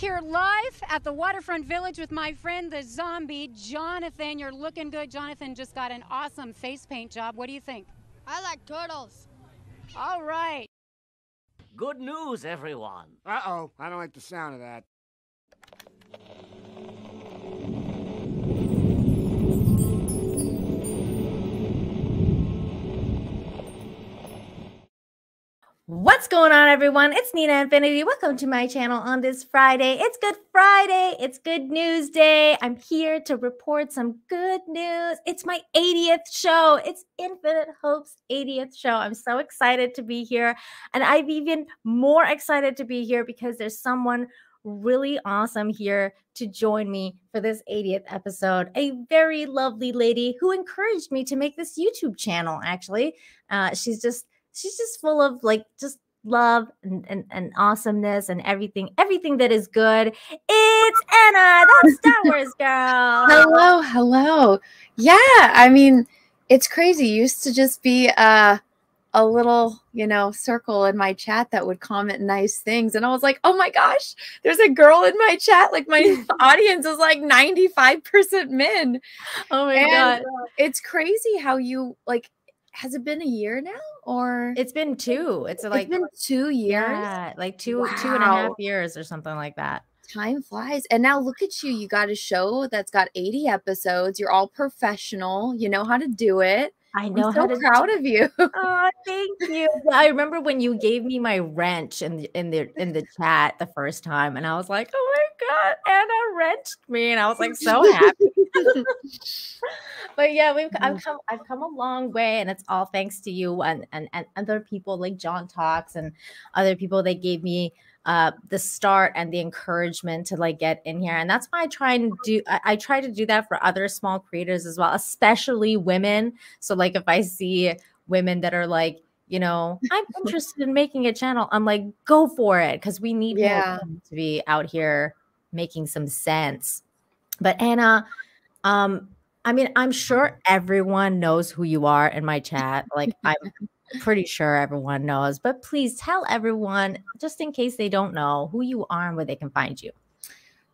here live at the Waterfront Village with my friend, the zombie, Jonathan. You're looking good. Jonathan just got an awesome face paint job. What do you think? I like turtles. All right. Good news, everyone. Uh-oh, I don't like the sound of that. What's going on, everyone? It's Nina Infinity. Welcome to my channel on this Friday. It's Good Friday. It's Good News Day. I'm here to report some good news. It's my 80th show. It's Infinite Hope's 80th show. I'm so excited to be here. And I'm even more excited to be here because there's someone really awesome here to join me for this 80th episode. A very lovely lady who encouraged me to make this YouTube channel, actually. She's just full of like just love and awesomeness and everything that is good. It's Anna, that Star Wars girl. Hello. Yeah, I mean, it's crazy. It used to just be a little, circle in my chat that would comment nice things. And I was like, oh my gosh, there's a girl in my chat. Like my audience is like 95% men. Oh my God. It's crazy how you like, has it been a year now? Or it's been 2. It's been 2 years. Yeah, like two and a half years or something like that. Time flies. And now look at you. You got a show that's got 80 episodes. You're all professional. You know how to do it. I know I'm how so to proud of you. Oh, thank you. I remember when you gave me my wrench in the chat the first time, and I was like, oh my God, Anna wrenched me, and I was like so happy. But yeah, I've come a long way, and it's all thanks to you and other people like John Talks and other people that gave me the start and the encouragement to like get in here. And that's why I try to do that for other small creators as well, especially women. So like if I see women that are like, I'm interested in making a channel, I'm like, go for it, because we need more women to be out here making some sense. But Anna, I mean, I'm sure everyone knows who you are in my chat. Like, I'm pretty sure everyone knows. But please tell everyone, just in case they don't know, who you are and where they can find you.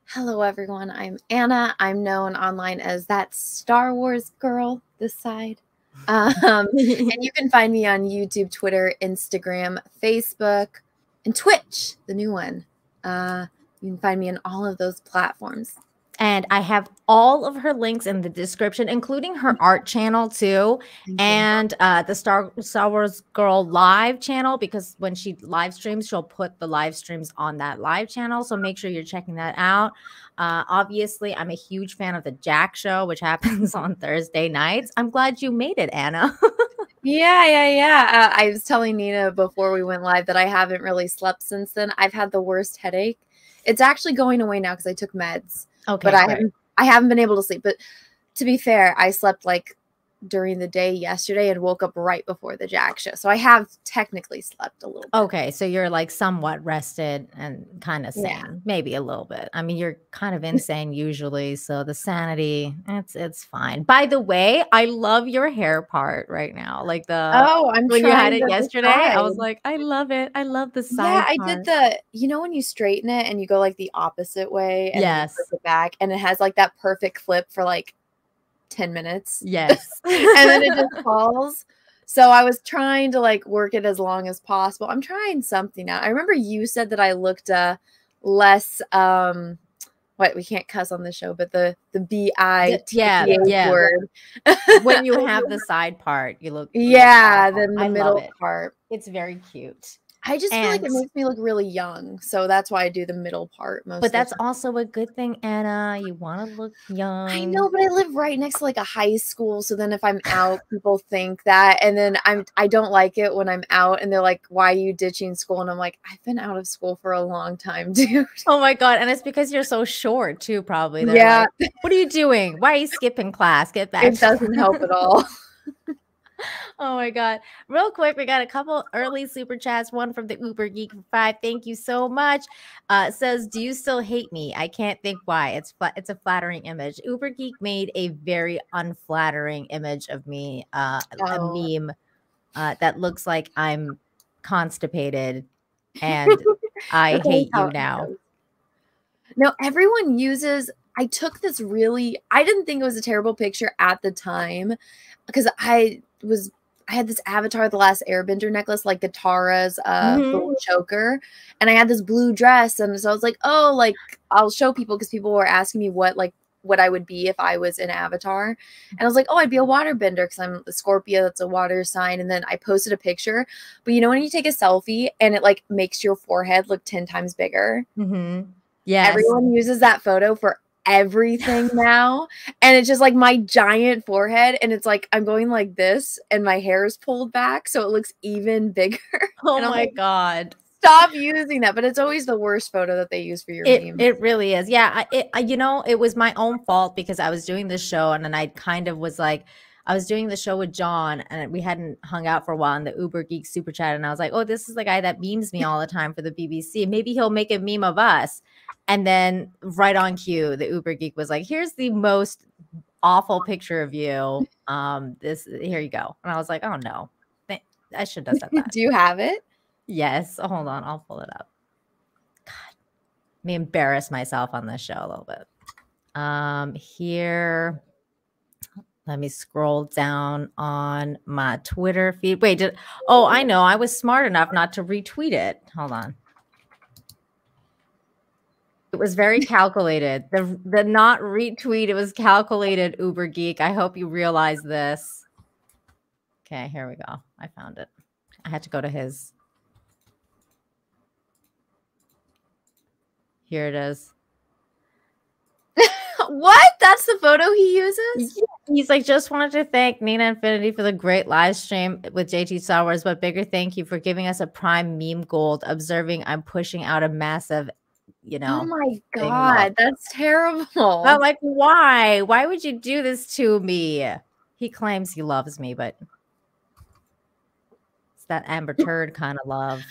Hello, everyone. I'm Anna. I'm known online as that Star Wars girl this side. And you can find me on YouTube, Twitter, Instagram, Facebook, and Twitch, the new one. You can find me on all of those platforms. And I have all of her links in the description, including her art channel too, and the Star Wars Girl live channel, because when she live streams, she'll put the live streams on that live channel. So make sure you're checking that out. Obviously, I'm a huge fan of the Jack Show, which happens on Thursday nights. I'm glad you made it, Anna. Yeah. I was telling Nina before we went live that I haven't really slept since then. I've had the worst headache. It's actually going away now because I took meds. Okay, but I haven't been able to sleep. But to be fair, I slept like during the day yesterday and woke up right before the Jack Show. So I have technically slept a little bit. Okay, so you're like somewhat rested and kind of sane, maybe a little bit. I mean, you're kind of insane usually, so the sanity, it's fine. By the way, I love your hair part right now. Like when you had it yesterday, I was like, I love it. I love the side. Yeah, I did the when you straighten it and you go like the opposite way and you flip it back, and it has like that perfect flip for like 10 minutes. Yes. And then it just falls. So I was trying to like work it as long as possible. I'm trying something out. I remember you said that I looked less we can't cuss on the show, but the BI word. When you have the side part, you look then the middle part. It's very cute. I just feel like it makes me look really young. So that's why I do the middle part most. But that's also a good thing, Anna. You want to look young. I know, but I live right next to like a high school. So then if I'm out, people think that. And then I don't like it when I'm out and they're like, why are you ditching school? And I'm like, I've been out of school for a long time, dude. Oh my God. And it's because you're so short too, probably. They're like, what are you doing? Why are you skipping class? Get back. It doesn't help at all. Oh my God. Real quick, we got a couple early super chats. One from the Uber Geek for 5. Thank you so much. Says, do you still hate me? I can't think why. It's a flattering image. Uber Geek made a very unflattering image of me, a meme that looks like I'm constipated and I hate you now. No, everyone uses. I took this I didn't think it was a terrible picture at the time because I had this Avatar The Last Airbender necklace, like Katara's little choker, and I had this blue dress, and so I was like, oh, like I'll show people because people were asking me what I would be if I was an Avatar, and I was like, oh, I'd be a waterbender because I'm a Scorpio, that's a water sign, and then I posted a picture, but you know when you take a selfie and it like makes your forehead look 10 times bigger? Yes. Everyone uses that photo for everything now, and it's just like my giant forehead, and it's like I'm going like this and my hair is pulled back so it looks even bigger. Oh my my God. Stop using that. But it's always the worst photo that they use for your meme. It really is. Yeah. You know, it was my own fault because I was doing this show and then I kind of was like, I was doing the show with John and we hadn't hung out for a while in the Uber Geek super chat. And I was like, oh, this is the guy that memes me all the time for the BBC. Maybe he'll make a meme of us. And then right on cue, the Uber Geek was like, here's the most awful picture of you. Here you go. And I was like, oh no, I should have said that. Do you have it? Yes. Oh, hold on. I'll pull it up. God, let me embarrass myself on this show a little bit. Here, let me scroll down on my Twitter feed. Wait, I know. I was smart enough not to retweet it. Hold on. It was very calculated. The not retweet, it was calculated, Uber Geek. I hope you realize this. Okay, here we go. I found it. I had to go to his. Here it is. What? That's the photo he uses? He's like, just wanted to thank Nina Infinity for the great live stream with JT Star Wars, but bigger thank you for giving us a prime meme gold, observing I'm pushing out a massive, you know. Oh my God, that's terrible. I'm like, why? Why would you do this to me? He claims he loves me, but it's that Amber Turd kind of love.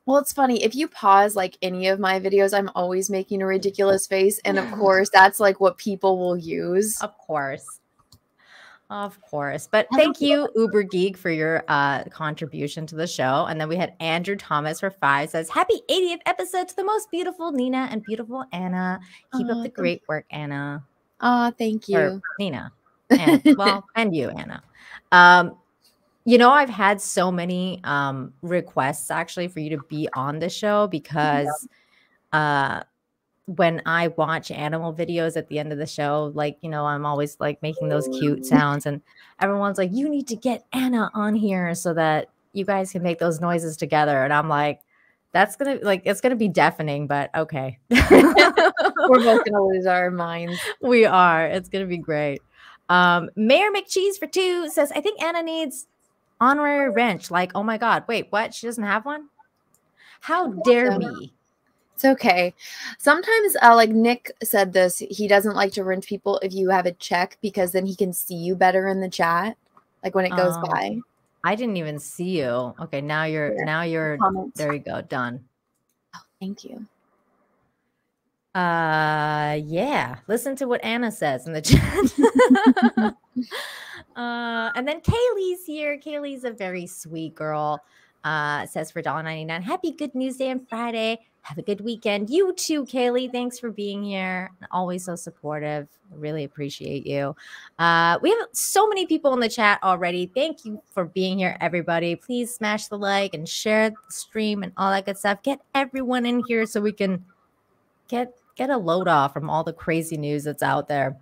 Well, it's funny. If you pause like any of my videos, I'm always making a ridiculous face. And of course, that's like what people will use. Of course. Of course. But thank you, Uber Geek, for your contribution to the show. And then we had Andrew Thomas for 5 says, happy 80th episode to the most beautiful Nina and beautiful Anna. Keep up the great work, Anna. Oh, thank you. Or Nina. And, well, and you, Anna. You know, I've had so many requests actually for you to be on the show because when I watch animal videos at the end of the show, like, you know, I'm always like making those cute sounds and everyone's like, you need to get Anna on here so that you guys can make those noises together. And I'm like, that's going to it's going to be deafening, but okay. We're both going to lose our minds. We are. It's going to be great. Mayor McCheese for 2 says, I think Anna needs honorary wrench. Like, oh my God, wait, what? She doesn't have one? How dare me? It's okay. Sometimes, like Nick said this, he doesn't like to wrench people if you have a check because then he can see you better in the chat, like when it goes by. I didn't even see you. Okay, now you're there you go, done. Oh, thank you. Yeah, listen to what Anna says in the chat. And then Kaylee's here. Kaylee's a very sweet girl. Says for $1.99, happy Good News Day on Friday. Have a good weekend. You too, Kaylee. Thanks for being here. Always so supportive. I really appreciate you. We have so many people in the chat already. Thank you for being here, everybody. Please smash the like and share the stream and all that good stuff. Get everyone in here so we can get a load off from all the crazy news that's out there.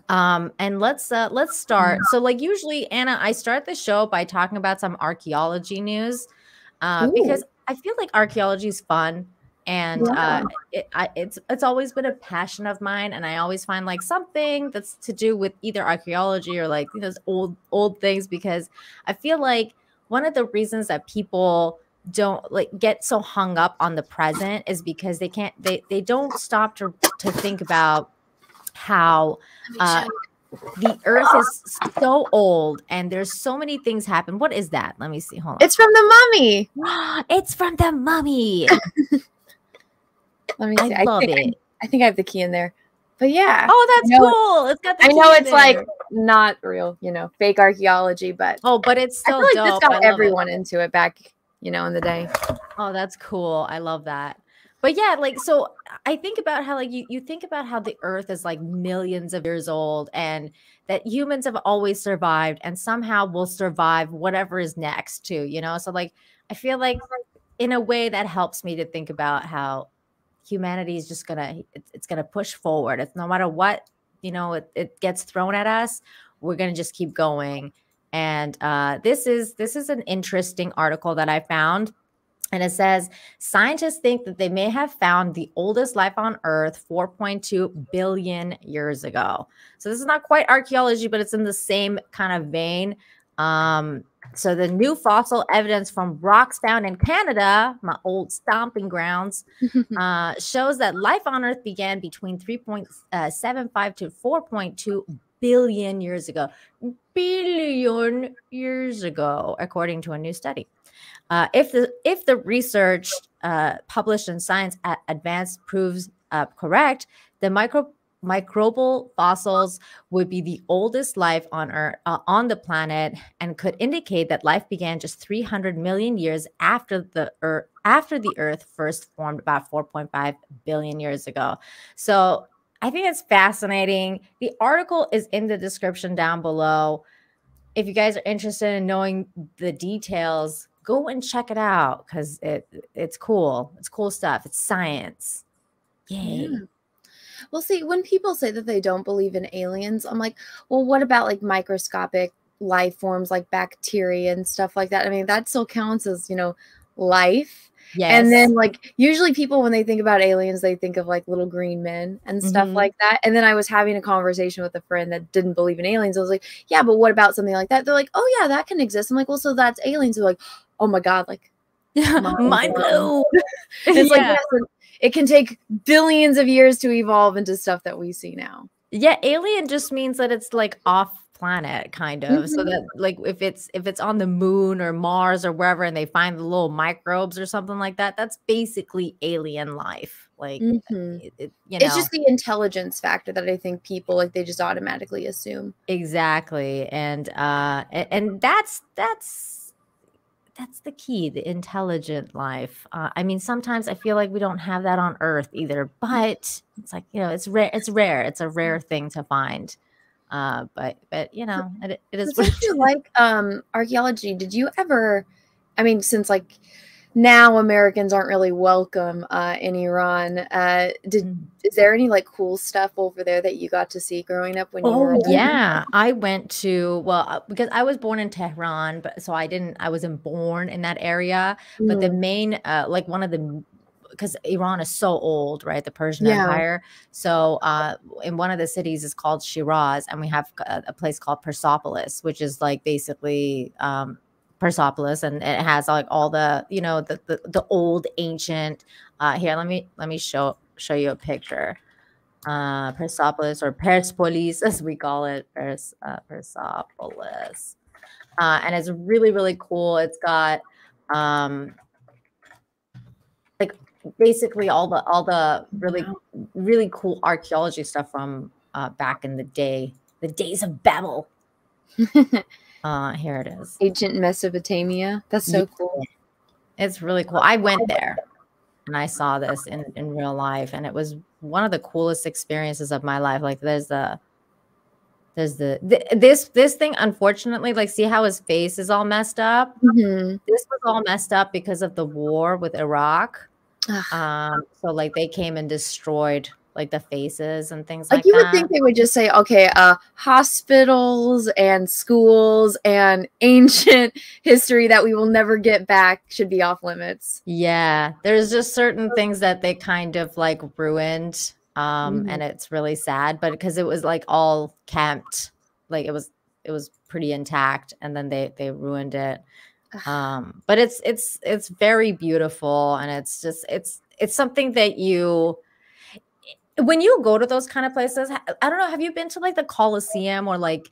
And let's start. So like usually, Anna, I start the show by talking about some archaeology news because I feel like archaeology is fun. And it's always been a passion of mine, and I always find like something that's to do with either archaeology or like those old things, because I feel like one of the reasons that people don't like get so hung up on the present is because they don't stop to think about how the earth is so old and there's so many things happen. What is that? Let me see. Hold on. It's from the Mummy. It's from the Mummy. Let me see. I love it. I think I have the key in there. But yeah. Oh, that's cool. It's got the I key know in it's there. like not real, fake archaeology, but but it's still I feel like dope. this got everyone into it back, in the day. Oh, that's cool. I love that. But yeah, like, so I think about how, like, you think about how the earth is like millions of years old, and that humans have always survived and somehow will survive whatever is next too, you know? So like, I feel like in a way that helps me to think about how humanity is just it's gonna push forward. It's no matter what, you know, it gets thrown at us, we're gonna just keep going. And this is an interesting article that I found. And it says scientists think that they may have found the oldest life on Earth 4.2 billion years ago. So this is not quite archaeology, but it's in the same kind of vein. So the new fossil evidence from rocks found in Canada, my old stomping grounds, shows that life on Earth began between 3.75 to 4.2 billion years ago. Billion years ago, according to a new study. If the research published in Science Advanced proves correct, the microbial fossils would be the oldest life on Earth, on the planet, and could indicate that life began just 300 million years after the Earth first formed about 4.5 billion years ago. So I think it's fascinating. The article is in the description down below. If you guys are interested in knowing the details, go and check it out, because it's cool. It's cool stuff. It's science. Yay. Yeah. Well, see, when people say that they don't believe in aliens, I'm like, well, what about like microscopic life forms like bacteria and stuff like that? I mean, that still counts as, you know, life. Yes. And then like usually people, when they think about aliens, they think of like little green men and stuff like that. And then I was having a conversation with a friend that didn't believe in aliens. I was like, yeah, but what about something like that? They're like, oh yeah, that can exist. I'm like, well, so that's aliens. They're like, oh my God, like mind blown. It's like, yes, it can take billions of years to evolve into stuff that we see now. Yeah, alien just means that it's like off planet, kind of. So that like if it's on the moon or Mars or wherever, and they find the little microbes or something like that, that's basically alien life. Like you know, it's just the intelligence factor that I think people like they just automatically assume. Exactly. And that's the key, the intelligent life. I mean, sometimes I feel like we don't have that on Earth either, but it's like, you know, it's rare. It's a rare thing to find. But you know, it is. Since you like archaeology, did you ever? I mean, since like now Americans aren't really welcome in Iran, is there any like cool stuff over there that you got to see growing up when you were? Yeah, I went to, well, because I was born in Tehran, but so I wasn't born in that area. But the main, like one of the, because Iran is so old, right? The Persian Empire. So in one of the cities is called Shiraz, and we have a place called Persepolis, which is like basically Persepolis, and it has like all the, you know, the old ancient. Here, let me show you a picture. Persepolis, or Persepolis as we call it, Persepolis, and it's really, really cool. It's got like basically all the really cool archaeology stuff from back in the day, the days of Babel. Here it is. Ancient Mesopotamia. That's so cool. It's really cool. I went there and I saw this in real life, and it was one of the coolest experiences of my life. Like this thing, unfortunately, like, see how his face is all messed up? This was all messed up because of the war with Iraq. So like they came and destroyed like the faces and things like that. You would think they would just say, okay, hospitals and schools and ancient history that we will never get back should be off limits. Yeah, there's just certain things that they kind of like ruined. And it's really sad, but because it was like all kept, like it was pretty intact, and then they ruined it. But it's very beautiful, and it's something that when you go to those kind of places, I don't know, have you been to like the Colosseum or like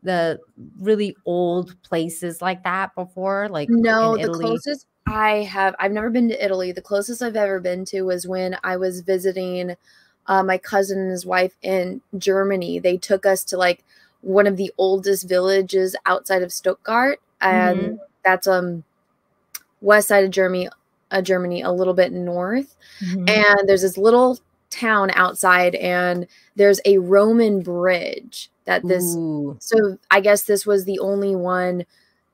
the really old places like that before? Like, no, the closest I've never been to Italy. The closest I've ever been to was when I was visiting my cousin and his wife in Germany. They took us to like one of the oldest villages outside of Stuttgart, and that's west side of Germany, Germany, a little bit north. Mhm. And there's this little town outside, and there's a Roman bridge that this. Ooh. So I guess this was the only one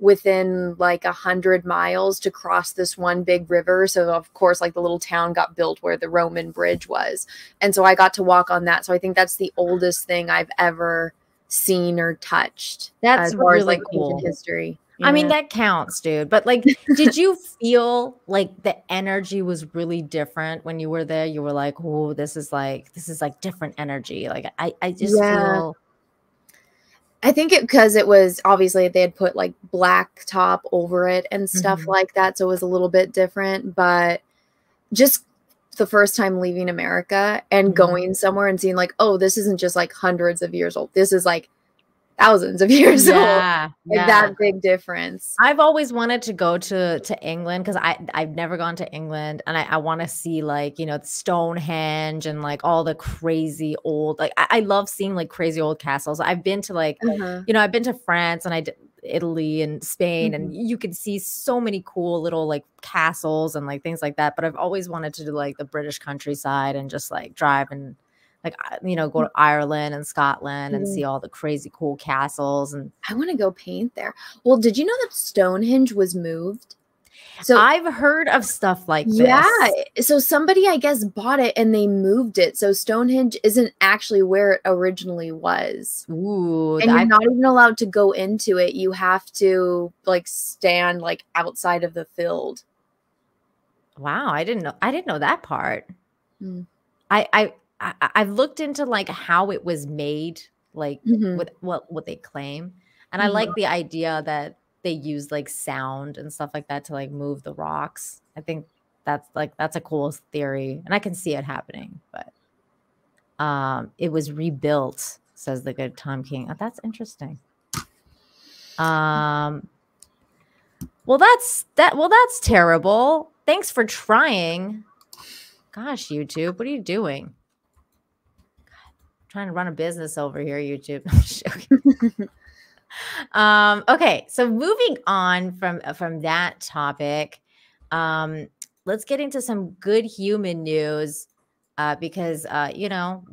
within like 100 miles to cross this one big river. So of course, like the little town got built where the Roman bridge was, and so I got to walk on that. So I think that's the oldest thing I've ever seen or touched. That's as far as really like cool. ancient history. I mean, Yeah. that counts, dude. But like, did you feel like the energy was really different when you were there? You were like, oh, this is like different energy. Like I just Yeah. feel I think because it was obviously they had put like black top over it and stuff Mhm. like that, so it was a little bit different. But just the first time leaving America and Mhm. going somewhere and seeing like, oh, this isn't just like hundreds of years old. This is like thousands of years old. Yeah, Like yeah. that big difference. I've always wanted to go to England because I've never gone to England, and I want to see like, you know, Stonehenge and like all the crazy old, like I love seeing like crazy old castles. I've been to like, Uh-huh. you know, I've been to France and I did Italy and Spain, Mhm. and you can see so many cool little like castles and like things like that. But I've always wanted to do like the British countryside and just like drive and like, you know, go to Ireland and Scotland and Mhm. see all the crazy cool castles. And I want to go paint there. Well, did you know that Stonehenge was moved? So I've heard of stuff like yeah, this. so somebody I guess bought it and they moved it. So Stonehenge isn't actually where it originally was. Ooh, And you're not even allowed to go into it. You have to like stand like outside of the field. wow, I didn't know that part. Mm. I've looked into like how it was made, like Mhm. with what they claim, and I like the idea that they use like sound and stuff like that to like move the rocks. I think that's a cool theory, and I can see it happening. But it was rebuilt, says the good Tom King. Oh, that's interesting. Well, that's terrible. Thanks for trying. Gosh, YouTube, what are you doing? Trying to run a business over here, YouTube. I'm just joking. Okay, so moving on from that topic, let's get into some good human news, because you know,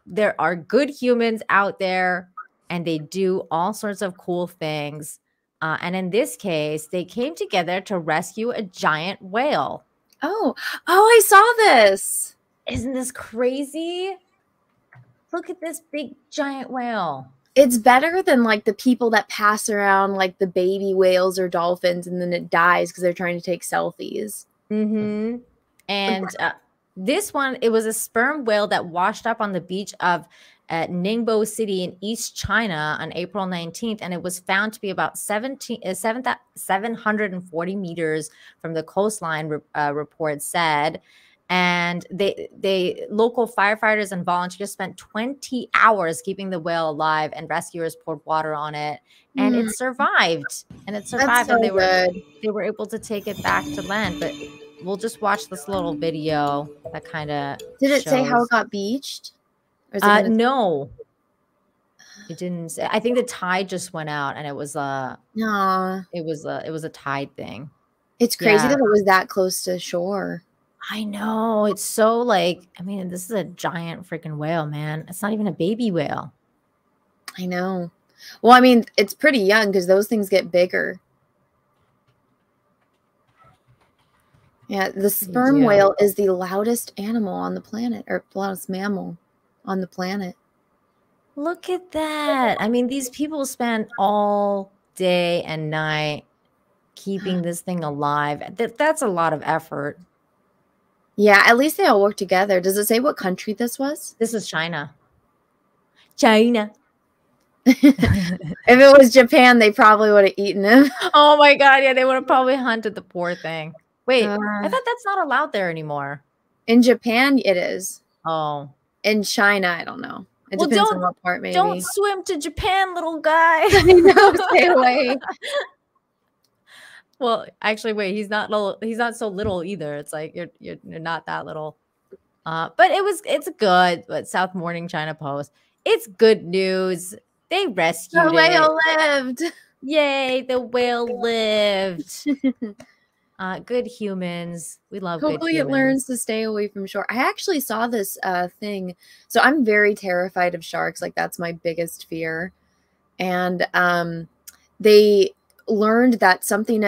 there are good humans out there, and they do all sorts of cool things. And in this case, they came together to rescue a giant whale. Oh, I saw this. Isn't this crazy? Look at this big giant whale. It's better than like the people that pass around like the baby whales or dolphins and then it dies because they're trying to take selfies. Mm-hmm. And this one, it was a sperm whale that washed up on the beach of Ningbo City in East China on April 19th, and it was found to be about 740 meters from the coastline, report said. And they local firefighters and volunteers spent 20 hours keeping the whale alive, and rescuers poured water on it, and it survived. And it survived, so and they good. were able to take it back to land. But we'll just watch this little video that kind of Did it say how it got beached? Or is it gonna- no, it didn't say. I think the tide just went out, and it was Aw. it was a tide thing. It's crazy Yeah. that it was that close to shore. I know, it's so like, I mean, this is a giant freaking whale, man. It's not even a baby whale. I know. Well, I mean, it's pretty young because those things get bigger. Yeah, the sperm do. whale is the loudest animal on the planet, or loudest mammal on the planet. Look at that. I mean, these people spend all day and night keeping this thing alive. That's a lot of effort. Yeah, at least they all work together. Does it say what country this was? This is China. China. If it was Japan, they probably would have eaten him. Oh my God. Yeah, they would have probably hunted the poor thing. Wait, I Uh, thought that's not allowed there anymore. In Japan, it is. Oh. In China, I don't know. It Well, depends on what part, maybe. Don't swim to Japan, little guy. I know, stay away. Well, actually, wait, he's not so little either. It's like you're not that little. But it's good. But South Morning China Post. It's good news. They rescued The whale it. lived. Yay, the whale lived. Good humans. We love good Hopefully it humans. learns to stay away from shore. I actually saw this thing. So I'm very terrified of sharks. Like that's my biggest fear. And they learned that something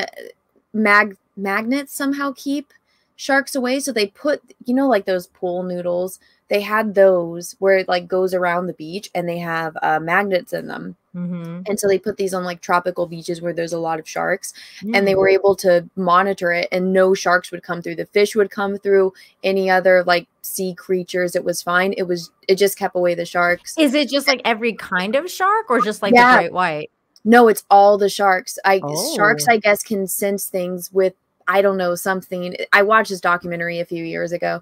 magnets somehow keep sharks away. So they put, you know, like those pool noodles. They had those where it like goes around the beach and they have magnets in them. Mm-hmm. And so they put these on like tropical beaches where there's a lot of sharks, and they were able to monitor it, and no sharks would come through. The fish would come through, any other like sea creatures. It was fine. It just kept away the sharks. Is it just like every kind of shark or just like Yeah. the great white? No, it's all the sharks. Sharks, Oh. I guess, can sense things with, I don't know, something. I watched this documentary a few years ago,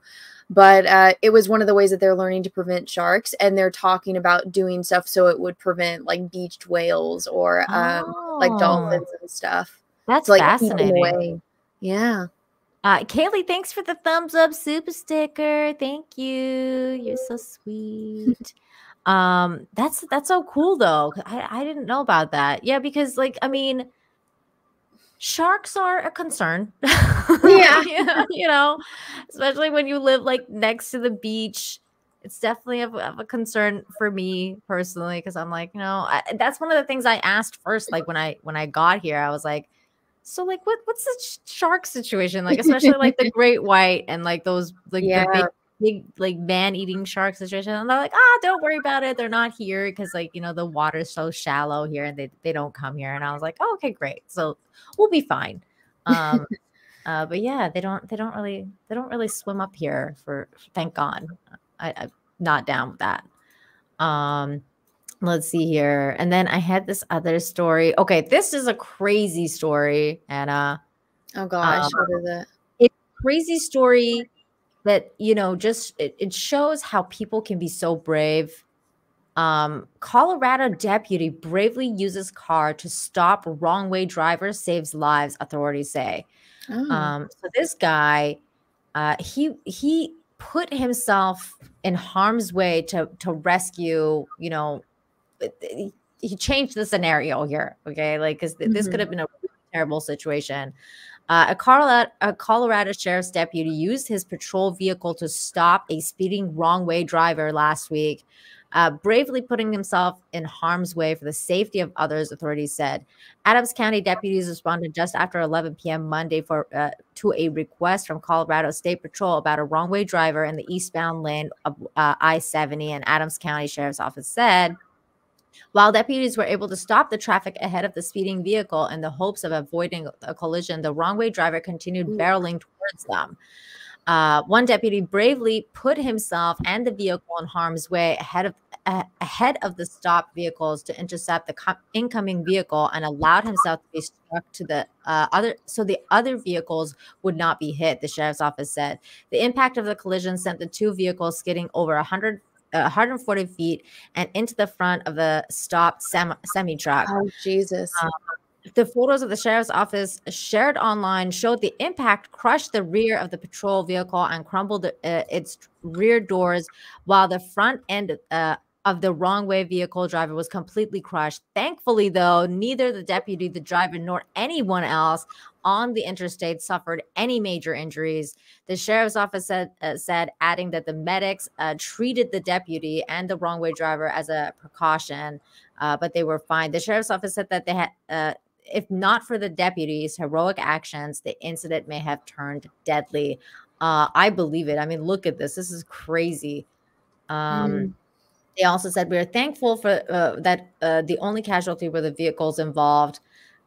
but it was one of the ways that they're learning to prevent sharks, and they're talking about doing stuff so it would prevent like beached whales or like Oh. dolphins and stuff. That's To, like, keep them fascinating. away. Yeah. Kaylee, thanks for the thumbs up super sticker. Thank you. You're so sweet. That's so cool though. I didn't know about that. Yeah, because like I mean, sharks are a concern. Yeah. You know, especially when you live like next to the beach. It's definitely of a concern for me personally because I'm like, you know, that's one of the things I asked first. Like when I got here, I was like, so like what's the shark situation like, especially like the great white and like those like Yeah. the big like man-eating shark situation. And they're like, don't worry about it. They're not here because like you know the water's so shallow here and they don't come here. And I was like, oh, okay, great. So we'll be fine. But yeah, they don't really swim up here for thank God. I'm not down with that. Let's see here. And then I had this other story. Okay, this is a crazy story, Anna. Oh gosh, what is it? Crazy story that, you know, just it shows how people can be so brave. Colorado deputy bravely uses car to stop wrong way driver, saves lives, authorities say. Oh. So this guy, he put himself in harm's way to rescue, you know, he changed the scenario here. Okay. Like, cause this could have been a really terrible situation. A Colorado sheriff's deputy used his patrol vehicle to stop a speeding wrong way driver last week, bravely putting himself in harm's way for the safety of others, authorities said. Adams County deputies responded just after 11 p.m. Monday to a request from Colorado State Patrol about a wrong way driver in the eastbound lane of I-70, and Adams County Sheriff's Office said. While deputies were able to stop the traffic ahead of the speeding vehicle in the hopes of avoiding a collision, the wrong way driver continued barreling towards them. One deputy bravely put himself and the vehicle in harm's way ahead of the stopped vehicles to intercept the incoming vehicle and allowed himself to be struck to the other vehicles would not be hit, the sheriff's office said. The impact of the collision sent the two vehicles skidding over 140 feet and into the front of the stopped semi-truck. Oh, Jesus. The photos of the sheriff's office shared online showed the impact crushed the rear of the patrol vehicle and crumbled its rear doors, while the front end of the wrong way vehicle driver was completely crushed. Thankfully, though, neither the deputy, the driver, nor anyone else on the interstate suffered any major injuries. The sheriff's office said, adding that the medics treated the deputy and the wrong way driver as a precaution, but they were fine. The sheriff's office said that they had, if not for the deputies' heroic actions, the incident may have turned deadly. I believe it. I mean, look at this. This is crazy. They also said, we are thankful for that the only casualty were the vehicles involved.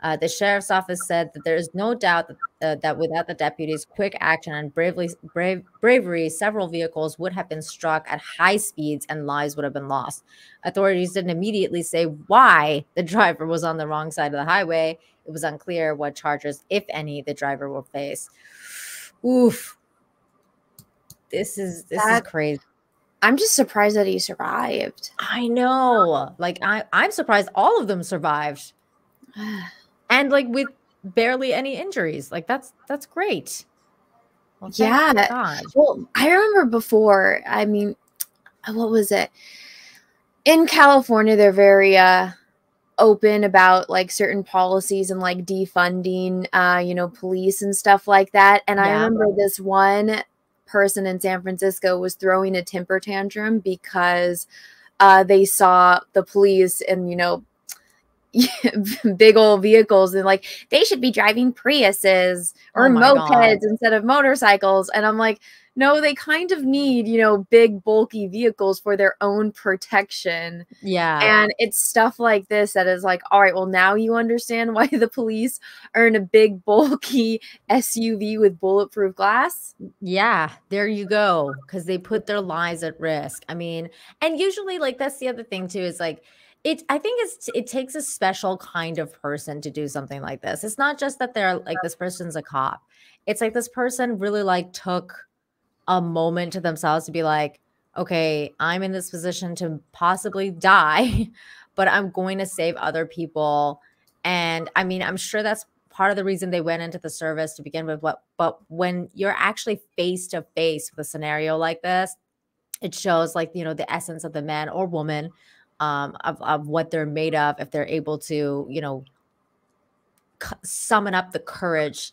The sheriff's office said that there is no doubt that without the deputies' quick action and bravery, several vehicles would have been struck at high speeds and lives would have been lost. Authorities didn't immediately say why the driver was on the wrong side of the highway. It was unclear what charges, if any, the driver will face. Oof. This is crazy. I'm just surprised that he survived. I know. Like, I'm surprised all of them survived. And like with barely any injuries. Like that's great. Well, yeah. God. Well, I remember before, I mean, what was it? In California, they're very open about like certain policies and like defunding, you know, police and stuff like that. And I remember this one person in San Francisco was throwing a temper tantrum because they saw the police and, you know, big old vehicles and like they should be driving Priuses or mopeds instead of motorcycles. And I'm like, no, they kind of need, you know, big bulky vehicles for their own protection. Yeah. And it's stuff like this that is like, all right, well, now you understand why the police are in a big bulky SUV with bulletproof glass. Yeah, there you go. Because they put their lives at risk. I mean, and usually like that's the other thing too, is like I think it takes a special kind of person to do something like this. It's not just that they're like this person's a cop. It's like this person really like took a moment to themselves to be like, okay, I'm in this position to possibly die, but I'm going to save other people. And I mean, I'm sure that's part of the reason they went into the service to begin with. But when you're actually face to face with a scenario like this, it shows like, you know, the essence of the man or woman, of what they're made of, if they're able to, you know, summon up the courage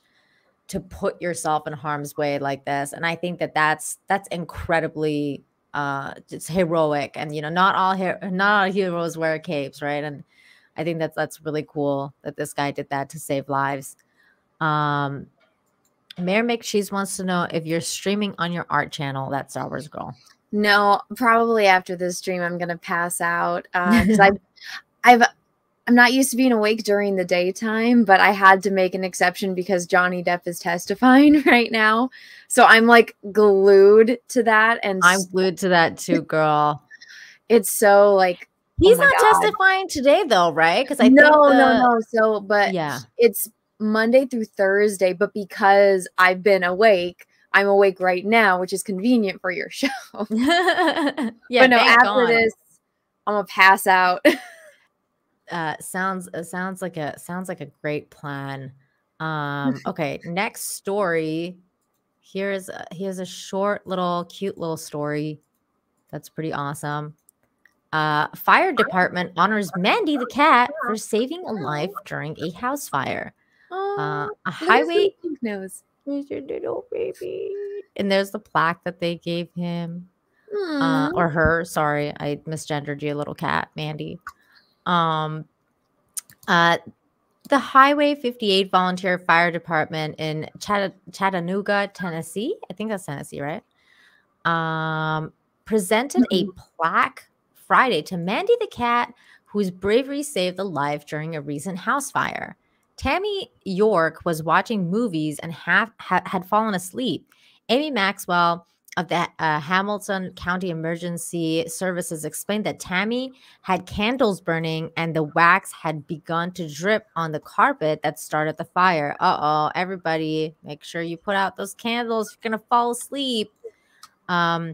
to put yourself in harm's way like this. And I think that that's incredibly it's heroic. And you know, not all heroes wear capes, right? And I think that's really cool that this guy did that to save lives. Mayor McCheese wants to know if you're streaming on your art channel, that's Star Wars Girl. No, probably after this stream I'm gonna pass out because I'm not used to being awake during the daytime, but I had to make an exception because Johnny Depp is testifying right now. So I'm like glued to that. And I'm glued to that too, girl. It's so like, he's not testifying today though, right? Because I no. So, but yeah, it's Monday through Thursday. But because I've been awake, I'm awake right now, which is convenient for your show. Yeah, but no, after this, I'm gonna pass out. Sounds like a great plan. Okay, next story. Here's a short little cute little story that's pretty awesome. Fire department honors Mandy the cat for saving a life during a house fire. A highway nose. There's your little baby. And there's the plaque that they gave him. Or her. Sorry, I misgendered you, little cat, Mandy. The Highway 58 Volunteer Fire Department in Chattanooga, Tennessee. I think that's Tennessee, right? Presented a plaque Friday to Mandy the cat, whose bravery saved a life during a recent house fire. Tammy York was watching movies and had fallen asleep. Amy Maxwell of the Hamilton County Emergency Services explained that Tammy had candles burning and the wax had begun to drip on the carpet that started the fire. Uh-oh, everybody, make sure you put out those candles. You're going to fall asleep. I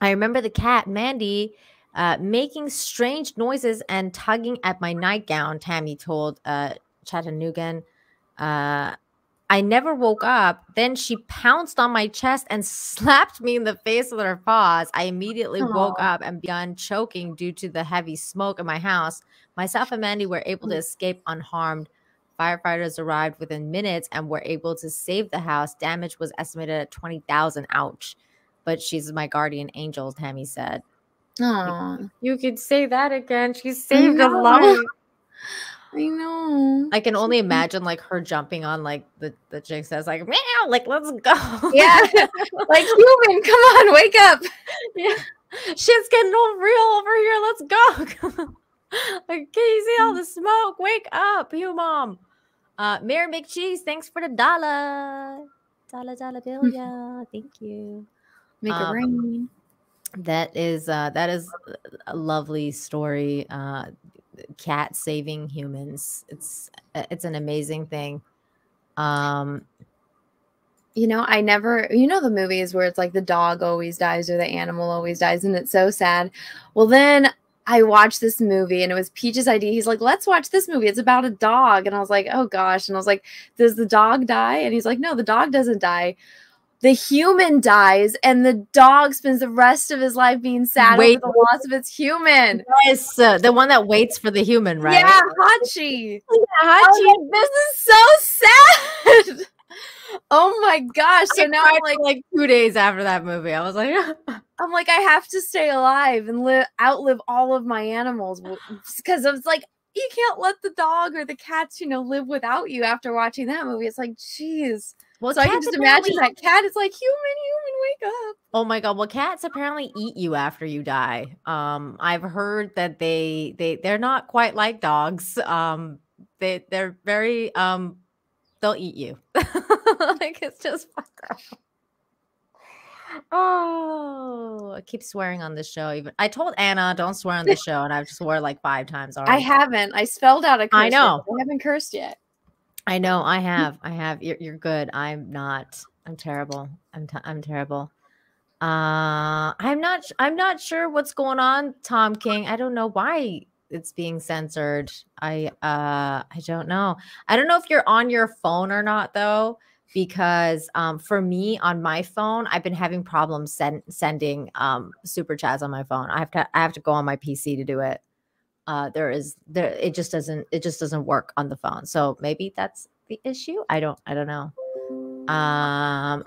remember the cat, Mandy, making strange noises and tugging at my nightgown, Tammy told Chattanoogan. I never woke up. Then she pounced on my chest and slapped me in the face with her paws. I immediately woke up and began choking due to the heavy smoke in my house. Myself and Mandy were able to escape unharmed. Firefighters arrived within minutes and were able to save the house. Damage was estimated at $20,000. Ouch. But she's my guardian angel, Tammy said. Aww. You could say that again. She saved a life. I know. I can only imagine like her jumping on like the chick says like meow, like let's go. Yeah. Like human, come on, wake up. Yeah. Shit's getting all real over here. Let's go. Like, can you see all the smoke? Wake up, you mom. Mayor McCheese, thanks for the dollar bill. Yeah, thank you. Make it rain. That is a lovely story. Cat saving humans. It's an amazing thing. You know, I never, you know, the movies where it's like the dog always dies or the animal always dies and it's so sad. Well, then I watched this movie and it was Peach's idea. He's like, let's watch this movie. It's about a dog. And I was like, oh gosh. And I was like, does the dog die? And he's like, no, the dog doesn't die. the human dies and the dog spends the rest of his life being sad over the loss of its human. Yes, the one that waits for the human, right? Yeah, Hachi. Yeah, Hachi. This is so sad. Oh my gosh. So now I'm like 2 days after that movie. I was like, I have to stay alive and outlive all of my animals, because it's like, you can't let the dog or the cats, live without you after watching that movie. It's like, geez. Well, so I can just imagine that cat is like, human, wake up. Oh my God. Well, cats apparently eat you after you die. I've heard that they're not quite like dogs. They're very, they'll eat you. Like, it's just fucked up. Oh, I keep swearing on this show. Even I told Anna don't swear on this show, and I've swore like 5 times already. I haven't. I spelled out a curse. I know. I haven't cursed yet. I know. I have. You're good. I'm not. I'm terrible. I'm terrible. I'm not sure what's going on, Tom King. I don't know why it's being censored. I don't know. I don't know if you're on your phone or not, though. Because for me on my phone, I've been having problems sending super chats on my phone. I have to go on my PC to do it. It just doesn't work on the phone. So maybe that's the issue. I don't know.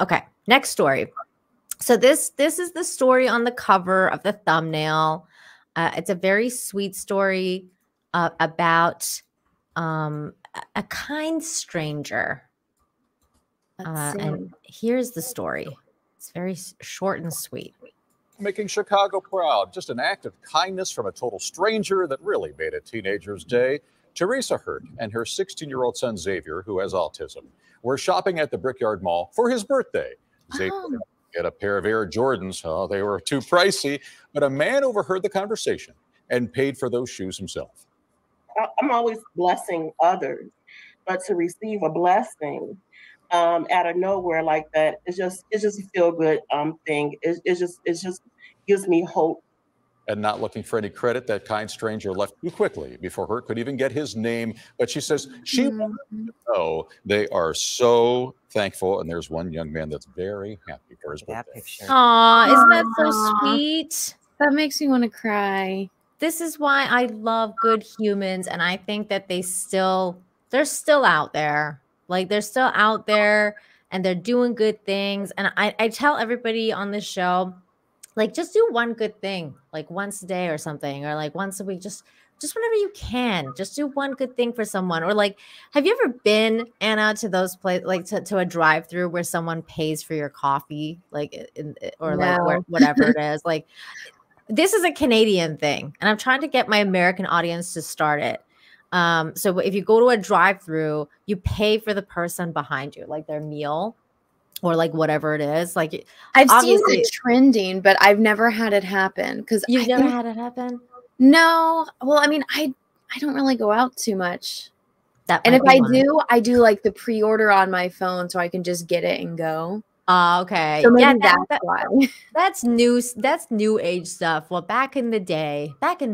Okay, next story. So this is the story on the cover of the thumbnail. It's a very sweet story about a kind stranger. And here's the story. It's very short and sweet. Making Chicago proud. Just an act of kindness from a total stranger that really made a teenager's day. Teresa Hurt and her 16-year-old son Xavier, who has autism, were shopping at the Brickyard Mall for his birthday. Xavier had a pair of Air Jordans. Oh, they were too pricey, but a man overheard the conversation and paid for those shoes himself. I'm always blessing others, but to receive a blessing out of nowhere like that, it's just a feel good thing. It just gives me hope. And not looking for any credit, that kind stranger left too quickly before Hurt could even get his name. But she says she wanted to know they are so thankful. And there's one young man that's very happy for his birthday. Aw, isn't that so sweet? That makes me want to cry. This is why I love good humans, and I think that they're still out there. Like, they're still out there and they're doing good things. And I tell everybody on this show, like, just do one good thing, like once a day or something, or like once a week, just whenever you can, just do one good thing for someone. Or like, have you ever been, Anna, to those places, like to a drive-through where someone pays for your coffee, like, like whatever it is? Like, this is a Canadian thing, and I'm trying to get my American audience to start it. So if you go to a drive-through, you pay for the person behind you, like their meal or like whatever it is. Like, I've seen it trending, but I've never had it happen. Because you've never had it happen? No. Well, I mean, I don't really go out too much. And if I do like the pre-order on my phone so I can just get it and go. Okay. So maybe that's why. That's new age stuff. Well, back in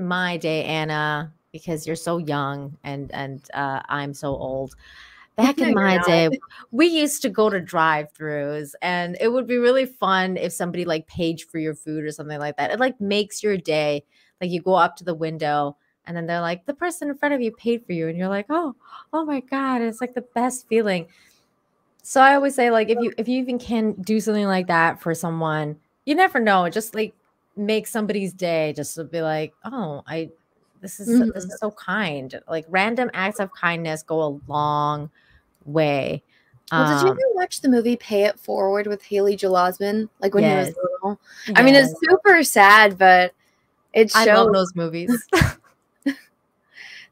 my day, Anna, because you're so young and I'm so old. Back in my day, we used to go to drive-throughs, and it would be really fun if somebody like paid for your food or something like that. It like makes your day. Like, you go up to the window and then they're like, the person in front of you paid for you, and you're like, oh my God, it's like the best feeling. So I always say, like, if you even can do something like that for someone, you never know. It just like makes somebody's day, just to be like, oh, this is so kind. Like, random acts of kindness go a long way. Well, did you ever watch the movie Pay It Forward with Haley Joel Osment? Like, when he was little? Yes. I mean, it's super sad, but it shows. I love those movies.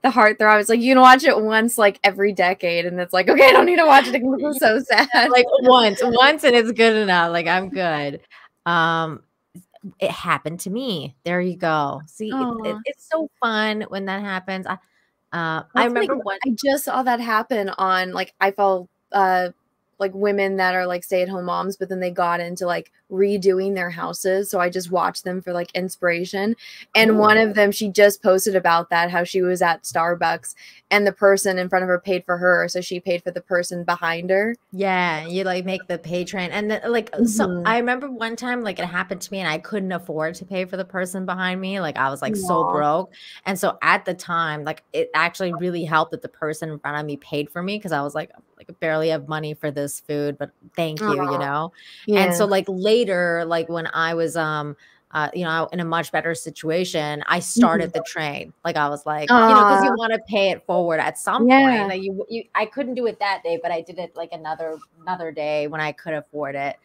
The heartthrob. It's like, you can watch it once like every decade, and it's like, okay, I don't need to watch it again. It's so sad. Like, once and it's good enough. Like, I'm good. It happened to me. There you go. See, it's so fun when that happens. I remember I just saw that happen on, like, I fell like women that are like stay-at-home moms, but then they got into like redoing their houses. So I just watched them for like inspiration. And one of them, she just posted about that, how she was at Starbucks and the person in front of her paid for her. So she paid for the person behind her. Yeah, you like make the pay train. And then like so I remember one time like it happened to me and I couldn't afford to pay for the person behind me. Like I was like so broke. And so at the time, like it actually really helped that the person in front of me paid for me because I was like I barely have money for this food, but thank you, you know? Yeah. And so like later, like when I was you know, in a much better situation, I started the train. Like I was like, you know, because you want to pay it forward at some point. Like I couldn't do it that day, but I did it like another day when I could afford it.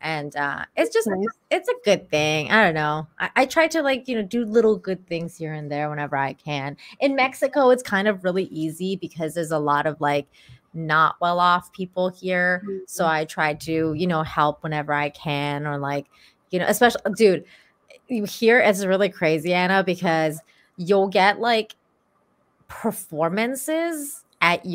And it's just it's a good thing. I don't know. I try to like, you know, do little good things here and there whenever I can. In Mexico, it's kind of really easy because there's a lot of like not well off people here. So I try to, you know, help whenever I can, or like, you know, especially dude, here it's really crazy, Anna, because you'll get like performances at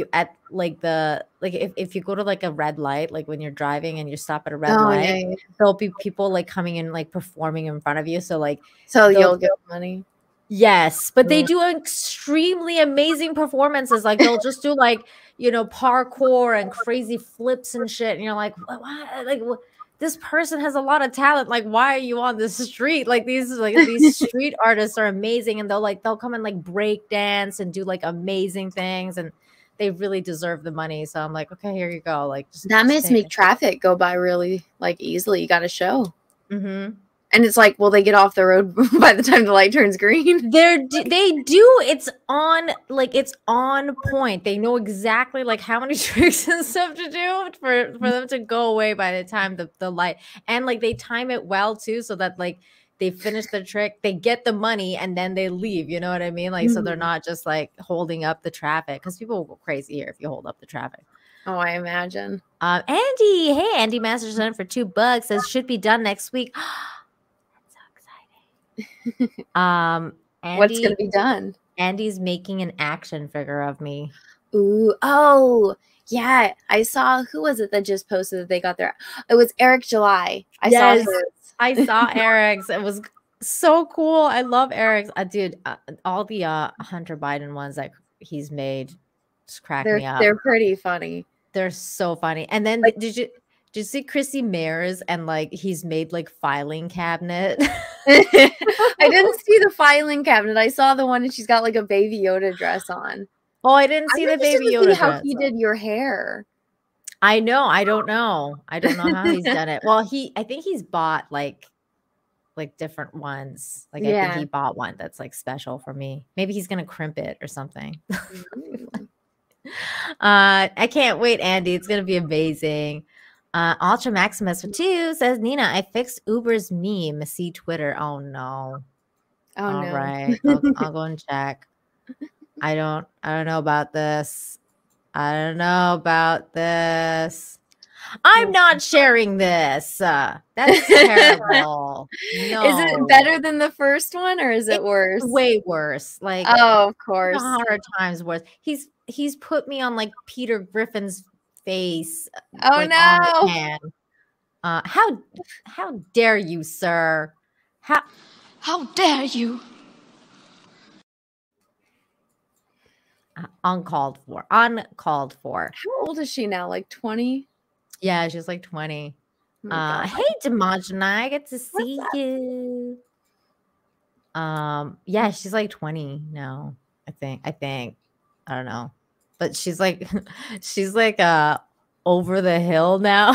like the like if you go to like a red light, like when you're driving and you stop at a red light, there'll be people like coming in like performing in front of you. So like you'll get money. Yes, but they do extremely amazing performances. Like they'll just do like, you know, parkour and crazy flips and shit. And you're like, what? Like this person has a lot of talent. Like, why are you on the street? Like these street artists are amazing. And they'll come and like break dance and do like amazing things. And they really deserve the money. So I'm like, okay, here you go. Like that makes make traffic go by really like easily. You got a show. And it's like, will they get off the road by the time the light turns green? They do. It's on point. They know exactly like how many tricks and stuff to do for them to go away by the time the light. And like they time it well too, so that like they finish the trick, they get the money, and then they leave. You know what I mean? Like so they're not just like holding up the traffic, because people will go crazy here if you hold up the traffic. Oh, I imagine. Andy, hey, Andy Masterson for $2 says should be done next week. Andy, what's gonna be done? Andy's making an action figure of me. Ooh, oh yeah, I saw, who was it that just posted that they got their, it was Eric July. I saw Eric's. It was so cool. I love Eric's. Dude, all the Hunter Biden ones that he's made just crack me up. They're pretty funny. They're so funny. And then like, did you see Chrissy Mayers and like he's made like filing cabinet? I didn't see the filing cabinet. I saw the one and she's got like a Baby Yoda dress on. Oh, I didn't see the Baby Yoda dress. How he did your hair. I know. I don't know how he's done it. Well, I think he's bought like different ones. Like I think he bought one that's like special for me. Maybe he's gonna crimp it or something. I can't wait, Andy. It's gonna be amazing. Ultra Maximus for 2 says, Nina, I fixed Uber's meme. See Twitter. Oh no. All right. I'll go and check. I don't know about this. I'm not sharing this. That's terrible. No. Is it better than the first one, or is it worse? Way worse. Like, oh, of course. 100 times worse. He's put me on like Peter Griffin's face. Oh like, no. How dare you, sir? How dare you? Uncalled for. How old is she now? Like 20? Yeah, she's like 20. Hey, Demogeny, good to see you. Yeah, she's like 20 now. I think. I don't know. But she's like over the hill now.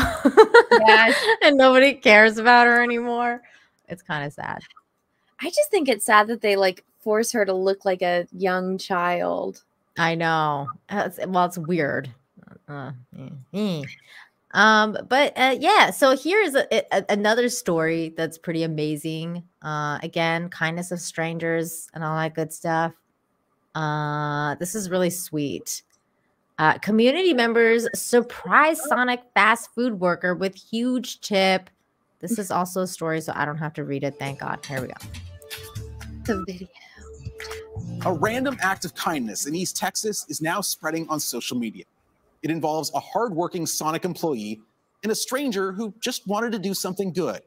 Yeah. And nobody cares about her anymore. It's kind of sad. I just think it's sad that they like force her to look like a young child. I know. It's weird. But yeah, so here's another story that's pretty amazing. Again, kindness of strangers and all that good stuff. This is really sweet. Community members surprise Sonic fast food worker with huge tip. This is also a story, so I don't have to read it. Thank God. Here we go. The video. A random act of kindness in East Texas is now spreading on social media. It involves a hardworking Sonic employee and a stranger who just wanted to do something good.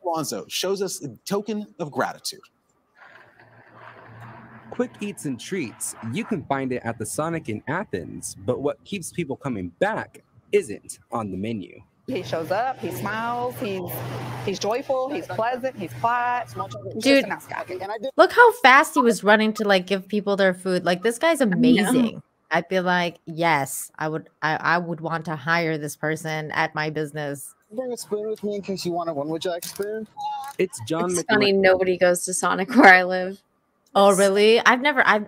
Alonzo shows us a token of gratitude. Quick eats and treats, you can find it at the Sonic in Athens, but what keeps people coming back isn't on the menu. He shows up, he smiles, he's joyful, he's pleasant, he's quiet. Dude, look how fast he was running to like give people their food. Like, this guy's amazing. I'd be like, yes, I would want to hire this person at my business. Bring a spoon with me in case you want a one-wood jack spoon. It's John. It's funny, nobody goes to Sonic where I live. Oh, really?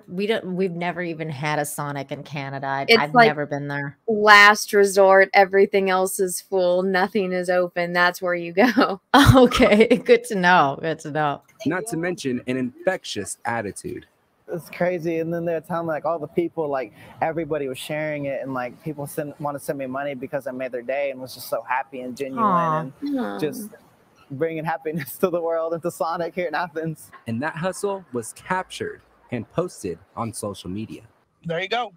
We've never even had a Sonic in Canada. I've like never been there. Last resort, everything else is full, nothing is open. That's where you go. Okay, good to know. Good to know. Not to mention an infectious attitude. It's crazy. And then they're telling me, like, all the people, like, everybody was sharing it, and like people want to send me money because I made their day and was just so happy and genuine and just bringing happiness to the world and to Sonic here in Athens. And that hustle was captured and posted on social media. There you go.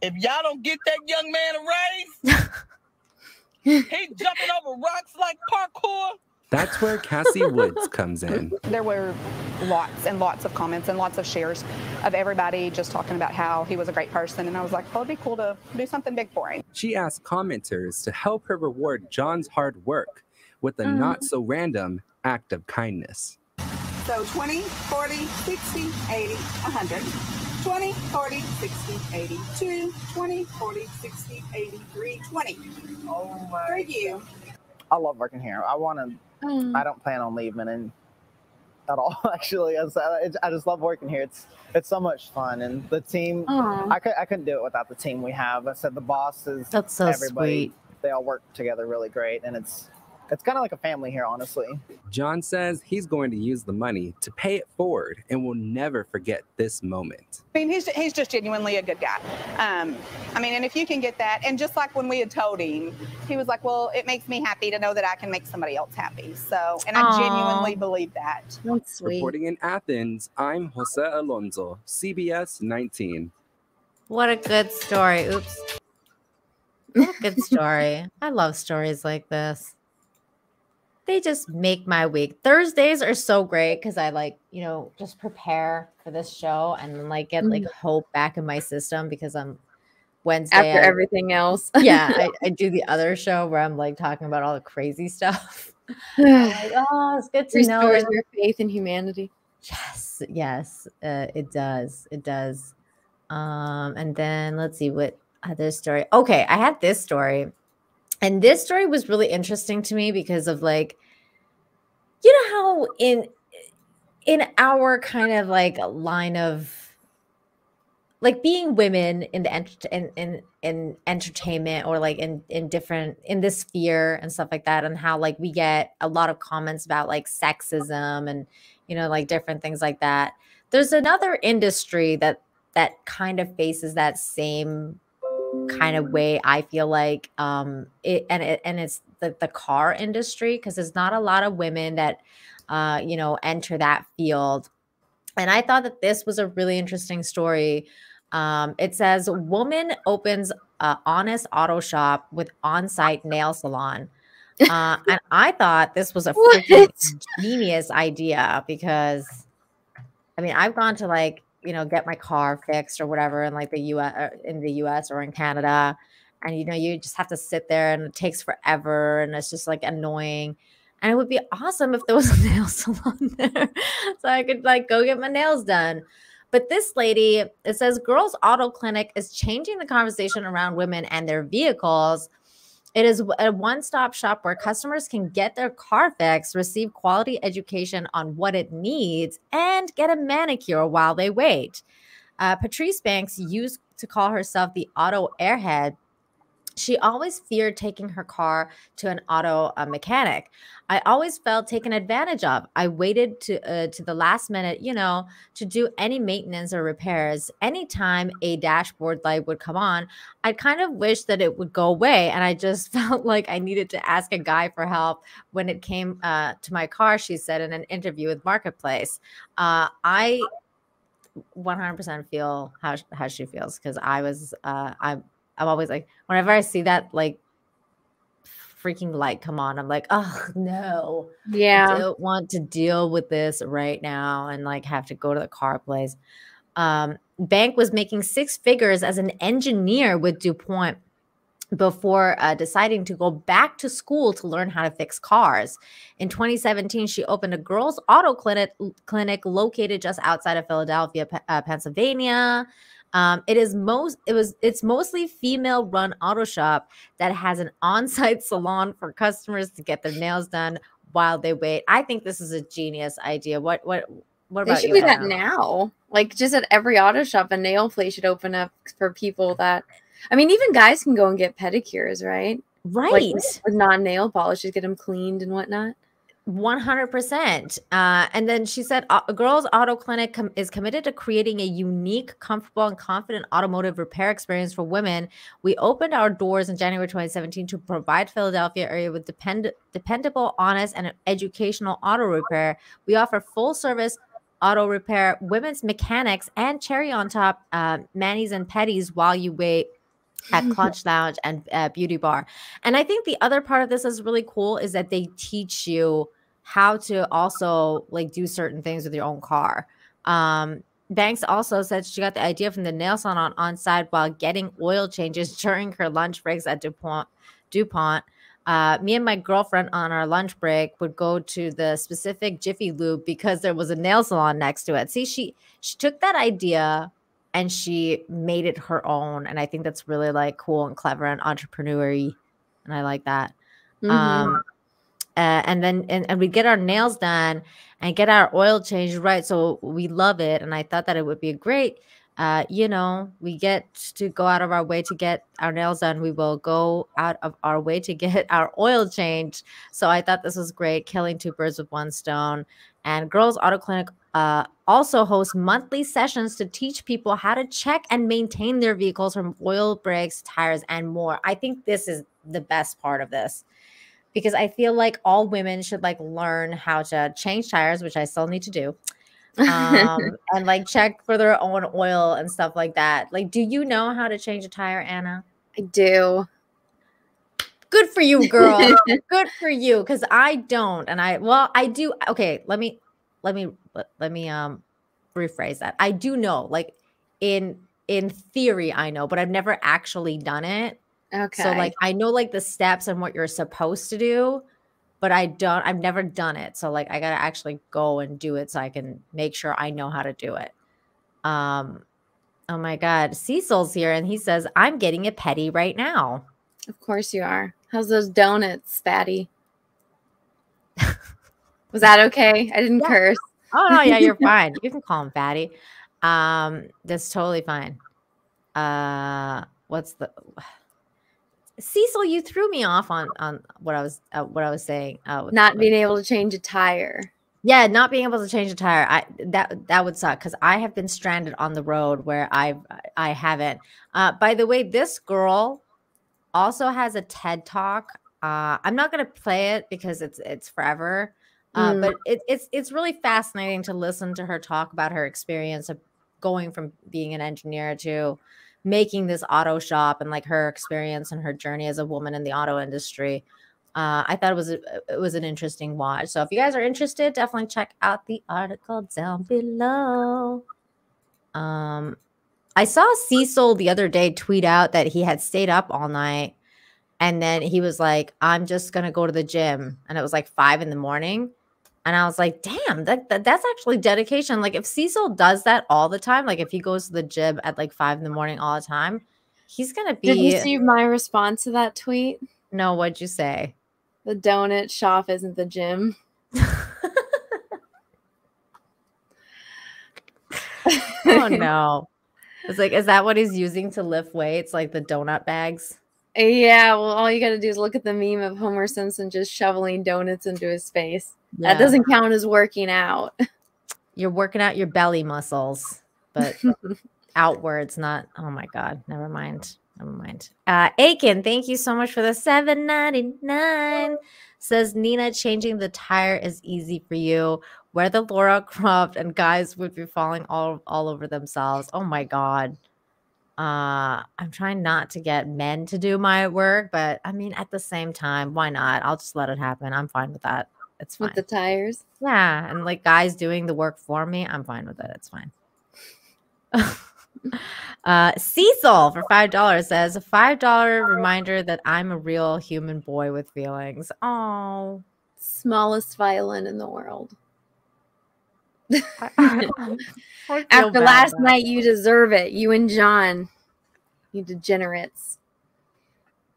If y'all don't get that young man a raise, he's jumping over rocks like parkour. That's where Cassie Woods comes in. There were lots and lots of comments and lots of shares of everybody just talking about how he was a great person. And I was like, well, it'd be cool to do something big for him. She asked commenters to help her reward John's hard work with a not so random act of kindness. So 20, 40, 60, 80, 100. 20, 40, 60, 82, 20, 40, 60, 83, 20. Oh my. Thank you. I love working here. I don't plan on leaving at all, actually. I just love working here. It's so much fun, and the team. I couldn't do it without the team we have. I said the bosses. That's so everybody, sweet. They all work together really great, and it's kind of like a family here, honestly. John says he's going to use the money to pay it forward and will never forget this moment. I mean, he's just genuinely a good guy. I mean, and if you can get that, and just like when we had told him, he was like, well, it makes me happy to know that I can make somebody else happy. So, and I genuinely believe that. That's sweet. Reporting in Athens, I'm Jose Alonso, CBS 19. What a good story. Oops. What a good story. I love stories like this. They just make my week. Thursdays are so great because I just prepare for this show and then like get like hope back in my system because I'm Wednesday. After everything else. Yeah, I do the other show where I'm like talking about all the crazy stuff. Like, oh, it's good to know. Restores your faith in humanity. Yes, it does. It does. And then let's see what other story. Okay, I had this story. And this story was really interesting to me because of like, you know how in our kind of like line of like being women in the in entertainment or like in different in this sphere and stuff like that, and how like we get a lot of comments about like sexism and like different things like that. There's another industry that kind of faces that same kind of way, I feel like it's the car industry, because there's not a lot of women that enter that field. And I thought that this was a really interesting story. It says woman opens honest auto shop with on-site nail salon. And I thought this was a freaking genius idea because I mean, I've gone to like get my car fixed or whatever in like the US or in Canada. And, you just have to sit there and it takes forever and it's just like annoying. And it would be awesome if there was a nail salon there so I could like go get my nails done. But this lady, it says Girls Auto Clinic is changing the conversation around women and their vehicles. It is a one-stop shop where customers can get their car fixed, receive quality education on what it needs, and get a manicure while they wait. Patrice Banks used to call herself the auto airhead. She always feared taking her car to an auto mechanic. I always felt taken advantage of. I waited to the last minute, to do any maintenance or repairs. Anytime a dashboard light would come on, I kind of wished that it would go away. And I just felt like I needed to ask a guy for help when it came to my car, she said in an interview with Marketplace. 100% feel how she feels, because I'm always like, whenever I see that like freaking light come on, I'm like, oh no, Yeah. I don't want to deal with this right now and like have to go to the car place. Bank was making 6 figures as an engineer with DuPont before deciding to go back to school to learn how to fix cars. In 2017, she opened a girls' auto clinic located just outside of Philadelphia, Pennsylvania. It's mostly female-run auto shop that has an on-site salon for customers to get their nails done while they wait. I think this is a genius idea. What about They should you, do that Anna? now. Like just at every auto shop, a nail place should open up for people that, I mean, even guys can go and get pedicures, right? Right. Like, with non-nail polish, just get them cleaned and whatnot. 100%. And then she said, a girls' auto clinic is committed to creating a unique, comfortable, and confident automotive repair experience for women. We opened our doors in January 2017 to provide Philadelphia area with dependable, honest, and educational auto repair. We offer full-service auto repair, women's mechanics, and cherry on top manis and pedis while you wait at Clutch Lounge and Beauty Bar. And I think the other part of this is really cool is that they teach you how to also like do certain things with your own car. Banks also said she got the idea from the nail salon on site while getting oil changes during her lunch breaks at DuPont. Me and my girlfriend on our lunch break would go to the specific Jiffy Lube because there was a nail salon next to it. See, she took that idea and she made it her own. And I think that's really like cool and clever and entrepreneur-y. And I like that. Mhm. And then we get our nails done and get our oil changed, right? So we love it. And I thought that it would be a great, we get to go out of our way to get our nails done. We will go out of our way to get our oil changed. So I thought this was great, killing 2 birds with 1 stone. And Girls Auto Clinic also hosts monthly sessions to teach people how to check and maintain their vehicles from oil, brakes, tires, and more. I think this is the best part of this, because I feel like all women should like learn how to change tires, which I still need to do, and like check for their own oil and stuff like that. Like, do you know how to change a tire, Anna? I do. Good for you, girl. Good for you, because I don't, and I do. Okay, let me rephrase that. I do know, like in theory, I know, but I've never actually done it. Okay. So like I know like the steps and what you're supposed to do, but I've never done it. So like I gotta actually go and do it so I can make sure I know how to do it. Oh my God, Cecil's here and he says, I'm getting a petty right now. Of course you are. How's those donuts, Fatty? Was that okay? I didn't curse. Oh no, yeah, you're fine. You can call him Fatty. That's totally fine. Cecil, you threw me off on what I was saying. Not being able to change a tire. Yeah, not being able to change a tire. That would suck because I have been stranded on the road where I haven't. By the way, this girl also has a TED Talk. I'm not gonna play it because it's forever. But it's really fascinating to listen to her talk about her experience of going from being an engineer to making this auto shop and like her experience and her journey as a woman in the auto industry. I thought it was an interesting watch. So if you guys are interested, definitely check out the article down below. I saw Cecil the other day tweet out that he had stayed up all night and then he was like, I'm just gonna go to the gym, and it was like 5 a.m. And I was like, damn, that's actually dedication. Like if Cecil does that all the time, like if he goes to the gym at like 5 a.m. all the time, he's going to be. Did you see my response to that tweet? No, what'd you say? The donut shop isn't the gym. Oh no. It's like, is that what he's using to lift weights? Like the donut bags? Yeah, well, all you got to do is look at the meme of Homer Simpson just shoveling donuts into his face. Yeah. That doesn't count as working out. You're working out your belly muscles, but outwards, not. Oh my God. Never mind. Aiken, thank you so much for the $7.99. Says Nina, changing the tire is easy for you. where the Laura Croft and guys would be falling all over themselves. Oh my God. I'm trying not to get men to do my work, but I mean, at the same time, why not? I'll just let it happen. I'm fine with that. It's fine. With the tires. Yeah, and like guys doing the work for me, I'm fine with it. It's fine. Cecil for $5 says a $5 reminder that I'm a real human boy with feelings. Oh, smallest violin in the world. I After last night, you deserve it. You and John, you degenerates.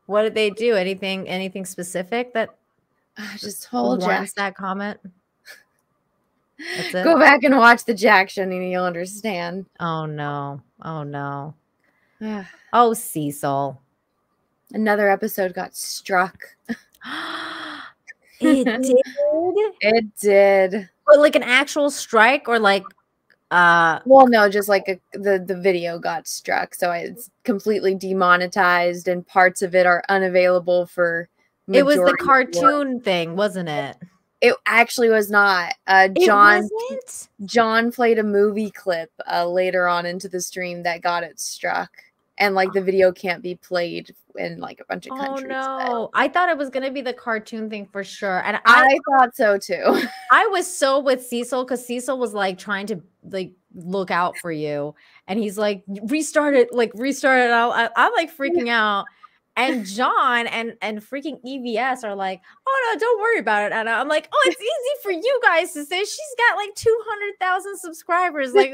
What did they do? Anything specific that just hold warrants that comment? That's it? Go back and watch the Jackson and you'll understand. Oh no. Oh no. Oh, Cecil. Another episode got struck. It did? It did. But like an actual strike or like well, no, just like the video got struck, so it's completely demonetized and parts of it are unavailable for it was the cartoon thing, wasn't it? It actually was not. John played a movie clip later on into the stream that got it struck, and like the video can't be played in like a bunch of countries. Oh no, I thought it was gonna be the cartoon thing for sure, and I thought so too. I was so with Cecil because Cecil was like trying to like look out for you, and he's like restart it. I'm like freaking out. And John and freaking EVS are like, oh no, don't worry about it, Anna. I'm like, oh, it's easy for you guys to say. She's got like 200,000 subscribers. Like,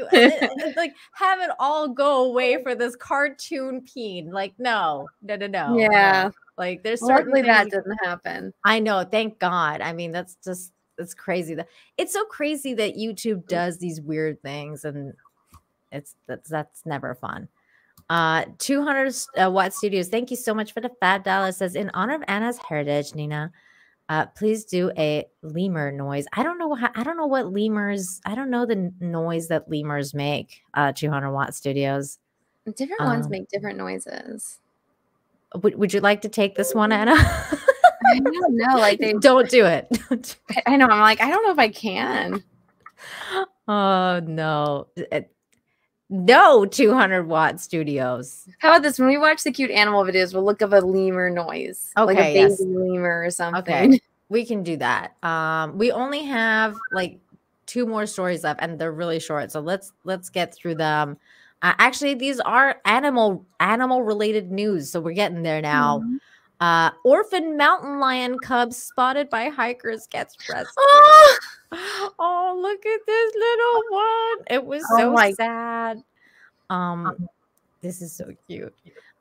like have it all go away for this cartoon peen. Like, no. Yeah. No. Like, there's certainly that didn't happen. I know. Thank God. I mean, that's crazy. It's so crazy that YouTube does these weird things, and that's never fun. 200 Watt Studios, thank you so much for the $5. Says, in honor of Anna's heritage, Nina, please do a lemur noise. I don't know what lemurs. I don't know the noise that lemurs make. 200 Watt Studios. Different ones make different noises. Would you like to take this one, Anna? I don't know. Like they don't do it. I know. I'm like, I don't know if I can. Oh no. No 200 Watt Studios. How about this? When we watch the cute animal videos, we'll look up a lemur noise. Okay, like a baby lemur or something. Okay, we can do that. We only have like 2 more stories left, and they're really short. So let's get through them. Actually, these are animal related news, so we're getting there now. Mm-hmm. Orphan mountain lion cub spotted by hikers gets rescued. Oh, look at this little one. It was so sad. This is so cute.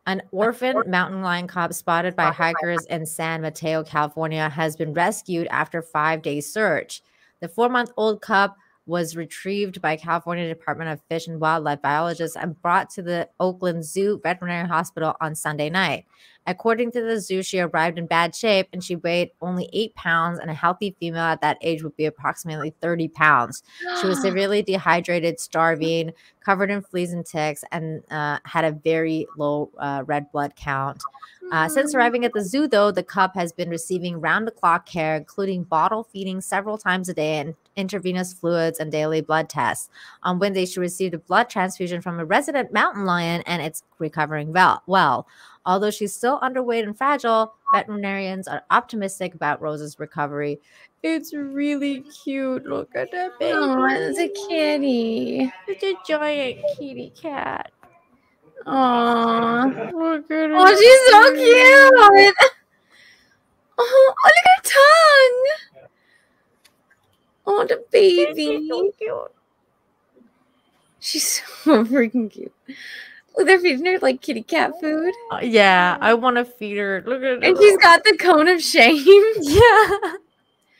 An orphan mountain lion cub spotted by hikers in San Mateo, California, has been rescued after 5-day search. The 4-month-old cub was retrieved by California Department of Fish and Wildlife biologists and brought to the Oakland Zoo Veterinary Hospital on Sunday night. According to the zoo, she arrived in bad shape and she weighed only 8 pounds, and a healthy female at that age would be approximately 30 pounds. She was severely dehydrated, starving, covered in fleas and ticks, and had a very low red blood count. Since arriving at the zoo, though, the cub has been receiving round-the-clock care, including bottle feeding several times a day and intravenous fluids and daily blood tests. On Wednesday, she received a blood transfusion from a resident mountain lion, and it's recovering well. Although she's still underweight and fragile, veterinarians are optimistic about Rose's recovery. It's really cute. Look at that baby. Oh, it's a kitty. It's a giant kitty cat. Aww. Look at her. Oh, she's so cute. Oh, look at her tongue. Oh, the baby. She's so cute. She's so freaking cute. Look, they're feeding her like kitty cat food. Yeah, I want to feed her. Look at her. And she's got the cone of shame. Yeah.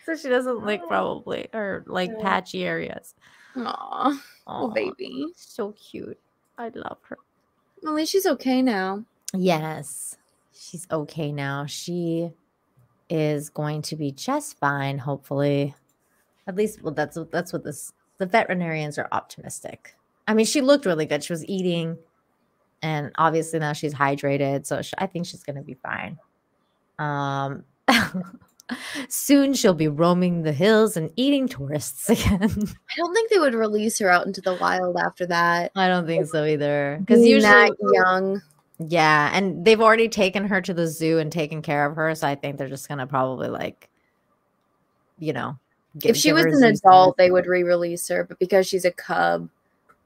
So she doesn't lick probably, or like patchy areas. Aw, oh baby. So cute. I love her. At least she's okay now. Yes, she's okay now. She is going to be just fine, hopefully. At least, well, that's what the veterinarians are optimistic. I mean, she looked really good. She was eating, and obviously now she's hydrated, so I think she's going to be fine. Soon she'll be roaming the hills and eating tourists again. I don't think they would release her out into the wild after that. I don't think so either. Because Being usually that young. Yeah, and they've already taken her to the zoo and taken care of her, so I think they're just gonna probably like, you know, If she give was her an zoo adult, status. they would re-release her, but because she's a cub.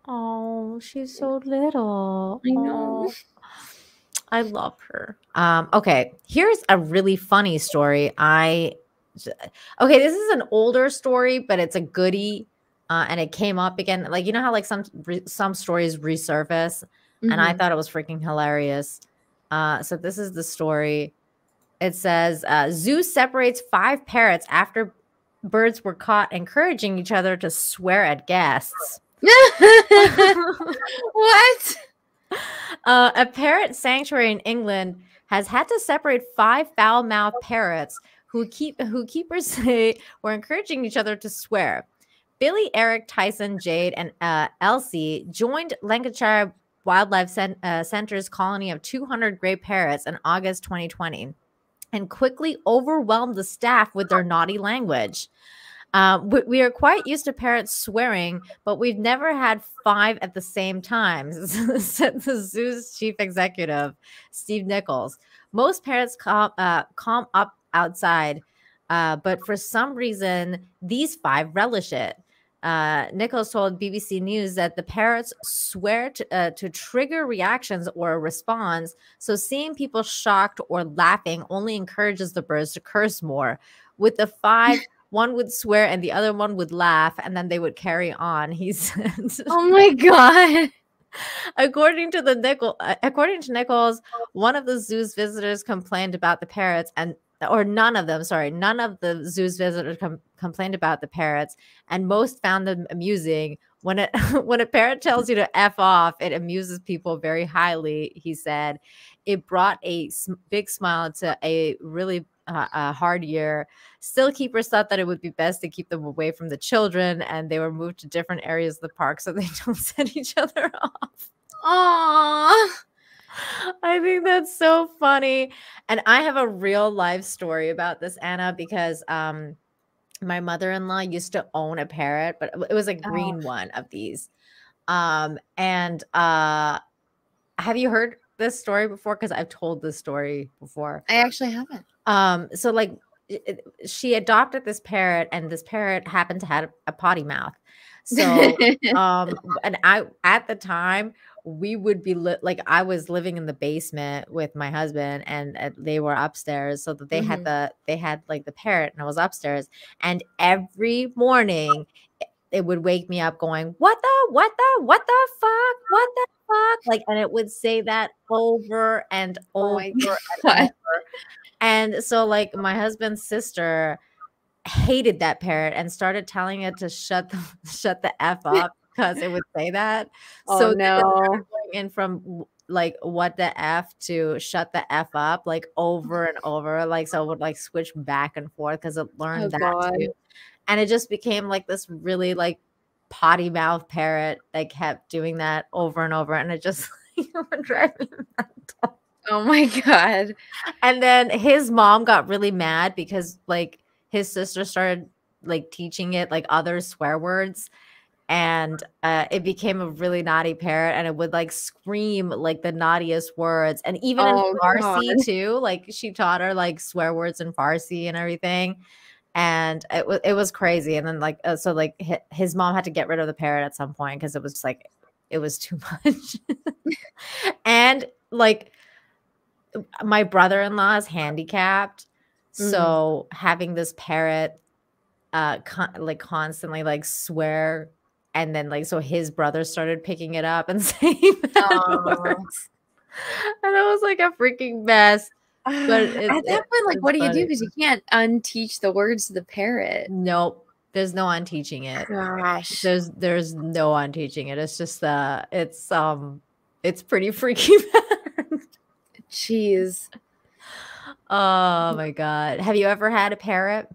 Oh, she's so little. I know. I love her. Okay, here's a really funny story. Okay, this is an older story, but it's a goodie, and it came up again. Like, you know how like some stories resurface, and I Mhm. thought it was freaking hilarious. So this is the story. It says zoo separates 5 parrots after birds were caught encouraging each other to swear at guests. What? A parrot sanctuary in England has had to separate 5 foul-mouthed parrots who keepers say were encouraging each other to swear. Billy, Eric, Tyson, Jade, and Elsie joined Lancashire Wildlife Centre's colony of 200 gray parrots in August 2020 and quickly overwhelmed the staff with their naughty language. We are quite used to parrots swearing, but we've never had 5 at the same time, said the zoo's chief executive, Steve Nichols. Most parrots calm up outside, but for some reason, these 5 relish it. Nichols told BBC News that the parrots swear to trigger reactions or a response, so seeing people shocked or laughing only encourages the birds to curse more. With the 5, one would swear and the other one would laugh, and then they would carry on, he said. Oh my God. According to Nichols, one of the zoo's visitors complained about the parrots none of the zoo's visitors complained about the parrots, and most found them amusing. When a parrot tells you to F off, it amuses people very highly, he said. It brought a big smile to a really hard year. Still, keepers thought that it would be best to keep them away from the children, and they were moved to different areas of the park so they don't set each other off. Aww. I think that's so funny. And I have a real life story about this, Anna, because my mother-in-law used to own a parrot, but it was a green one of these. Have you heard this story before? Because I've told this story before. I actually haven't. So like she adopted this parrot, and this parrot happened to have a potty mouth. So and at the time we would be like I was living in the basement with my husband, and they were upstairs, so that they had like the parrot, and I was upstairs, and every morning it would wake me up going, what the fuck, like, and it would say that over and over and over. And so like my husband's sister hated that parrot and started telling it to shut the F up because it would say that. So no, going in from like what the F to shut the F up like over and over, like so it would like switch back and forth because it learned too. And it just became like this really like potty mouth parrot that kept doing that over and over, and it just would drive me mental. Oh my God. And then his mom got really mad because like his sister started like teaching it like other swear words, and it became a really naughty parrot, and it would like scream like the naughtiest words, and even in Farsi too, like she taught her like swear words in Farsi and everything, and it was crazy. And then like so like his mom had to get rid of the parrot at some point because it was just like it was too much. And like my brother-in-law is handicapped, so having this parrot like constantly like swear, and then like so his brother started picking it up and saying bad words, and it was like a freaking mess. But at that point, like, what do you do? Because you can't unteach the words to the parrot. Nope, there's no unteaching it. Gosh, there's no unteaching it. It's just it's pretty freaky bad. Jeez. Oh my God. Have you ever had a parrot?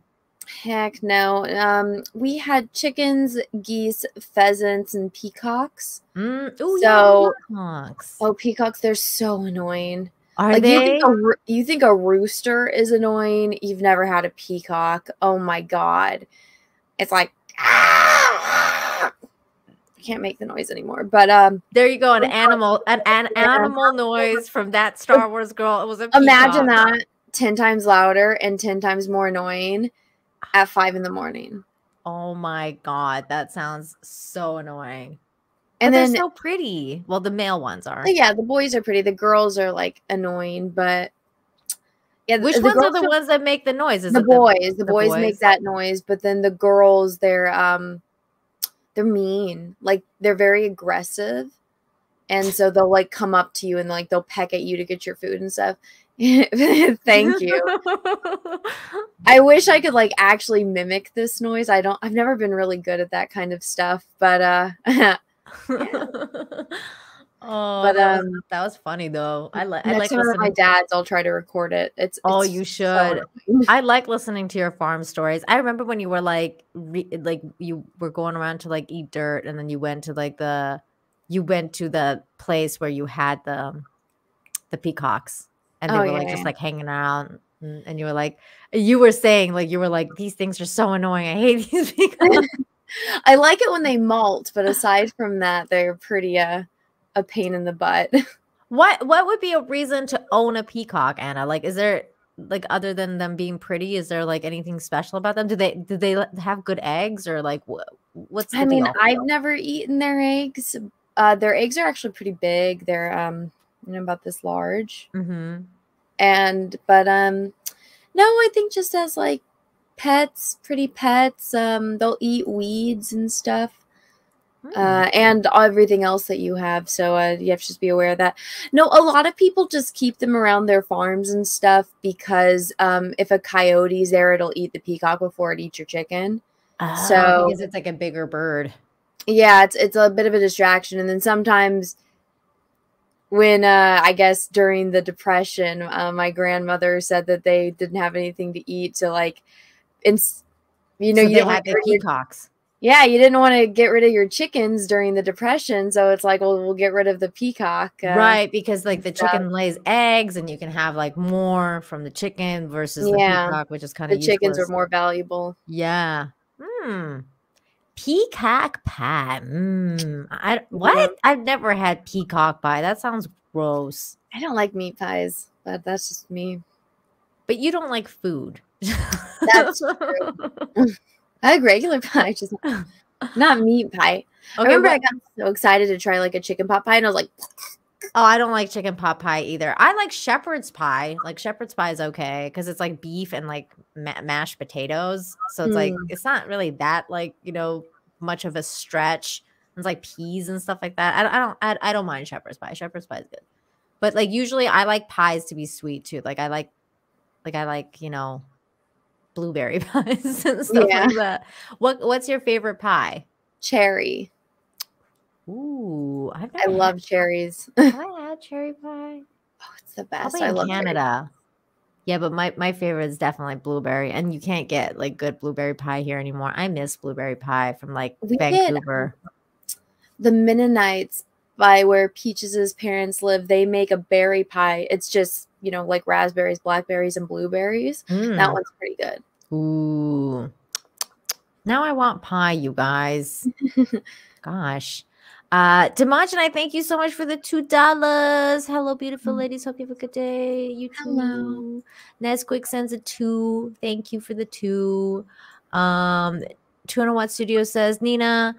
Heck no. We had chickens, geese, pheasants, and peacocks. Peacocks. Oh, peacocks, they're so annoying. Are Like they? you think a rooster is annoying? You've never had a peacock. Oh my god. It's like I can't make the noise anymore. But there you go, an animal noise from that Star Wars girl. It was a peacock. Imagine that 10 times louder and 10 times more annoying at 5 a.m. Oh my god, that sounds so annoying. And But then they're so pretty. Well, the male ones are. yeah, the boys are pretty. The girls are like annoying, but yeah, Which the ones are girls the ones that make the noise? Is the it boys. The boys boys? make that noise, but then the girls, they're mean. Like they're very aggressive. And so they'll like come up to you and like they'll peck at you to get your food and stuff. Thank you. I wish I could like actually mimic this noise. I've never been really good at that kind of stuff, but Oh, But that was funny though. I next like time I'm at my listening. dad's, I'll try to record it. It's You so should. annoying. I like listening to your farm stories. I remember when you were like you were going around to like eat dirt, and then you went to the place where you had the peacocks, and they Oh, were like yeah. just like hanging around, and you were saying like these things are so annoying. I hate these peacocks. I like it when they molt, but aside from that, they're pretty a pain in the butt. What would be a reason to own a peacock, Anna? Like, is there like other than them being pretty, is there like anything special about them? Do they have good eggs, or like what's the I mean, deal? I've never eaten their eggs. Their eggs are actually pretty big. They're about this large. Mm-hmm. But no, I think just as like pets, pretty pets. They'll eat weeds and stuff. And everything else that you have. So you have to just be aware of that. No, a lot of people just keep them around their farms and stuff because if a coyote's there, it'll eat the peacock before it eats your chicken. So because it's like a bigger bird. yeah, it's a bit of a distraction. And then sometimes when I guess during the Depression, my grandmother said that they didn't have anything to eat. So like, So you they don't had the peacocks. yeah, you didn't want to get rid of your chickens during the Depression, so it's like, well, we'll get rid of the peacock. Right, because like the stuff. chicken lays eggs, and you can have like more from the chicken versus the peacock, which is kind the of chickens useless. are more valuable. Yeah. Peacock pie. What? I've never had peacock pie. That sounds gross. I don't like meat pies, but that's just me. But you don't like food. That's true. I like regular pie, just not meat pie. I Okay, remember I what- got so excited to try like a chicken pot pie, and I was like, Oh, I don't like chicken pot pie either. I like shepherd's pie. Like shepherd's pie is okay because it's like beef and like mashed potatoes. So it's like it's not really that like much of a stretch. It's like peas and stuff like that. I don't mind shepherd's pie. Shepherd's pie is good, but like usually I like pies to be sweet too. Like I like blueberry pies and stuff like that. What's your favorite pie? cherry. Ooh, I love cherries. I had cherry pie. Oh, it's the best. Probably I in love cherry. Canada. Yeah, but my favorite is definitely blueberry, and you can't get like good blueberry pie here anymore. I miss blueberry pie from like We did, Vancouver. The Mennonites by where Peaches' parents live, they make a berry pie. It's just, like raspberries, blackberries, and blueberries. That Mm. one's pretty good. Ooh. Now I want pie, you guys. Gosh. Demonjana, thank you so much for the $2. Hello, beautiful ladies. Hope you have a good day. You too. Hello. Nesquik sends a 2. Thank you for the 2. 200 Watt Studio says, Nina,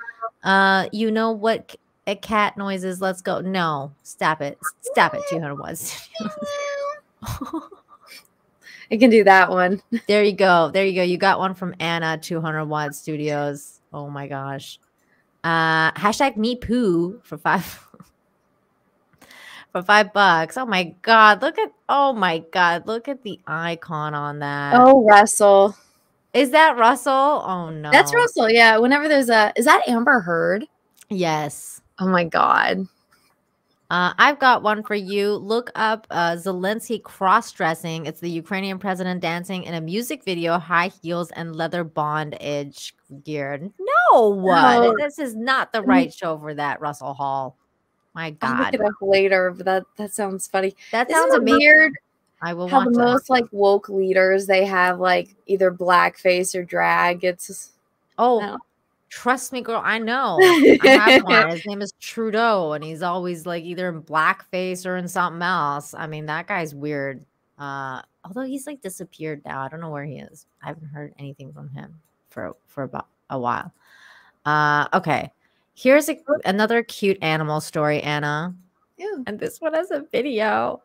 you know what a cat noise is. Let's go. No, stop it. Stop it, 200 Watt Studios. I can do that one. There you go. There you go. You got one from Anna, 200 Watt Studios. Oh my gosh. Hashtag me poo for $5. For $5. Oh my god. Look at the icon on that. Oh, Russell. Is that Russell? Oh no. That's Russell. Yeah. Whenever there's is that Amber Heard? Yes. Oh my god. I've got one for you. Look up Zelensky cross-dressing. It's the Ukrainian president dancing in a music video, high heels and leather bondage gear. No, No. this is not the right show for that, Russell Hall. My I'll look God. it up later, but that sounds funny. That Isn't sounds it amazing. weird I will how watch the it. most like woke leaders, they have like either blackface or drag. It's just, Oh, trust me, girl. I know. I have one. His name is Trudeau, and he's always like either in blackface or in something else. I mean, that guy's weird. Although he's like disappeared now. I don't know where he is. I haven't heard anything from him for about a while. Okay. Here's another cute animal story, Anna. Ew. And this one has a video.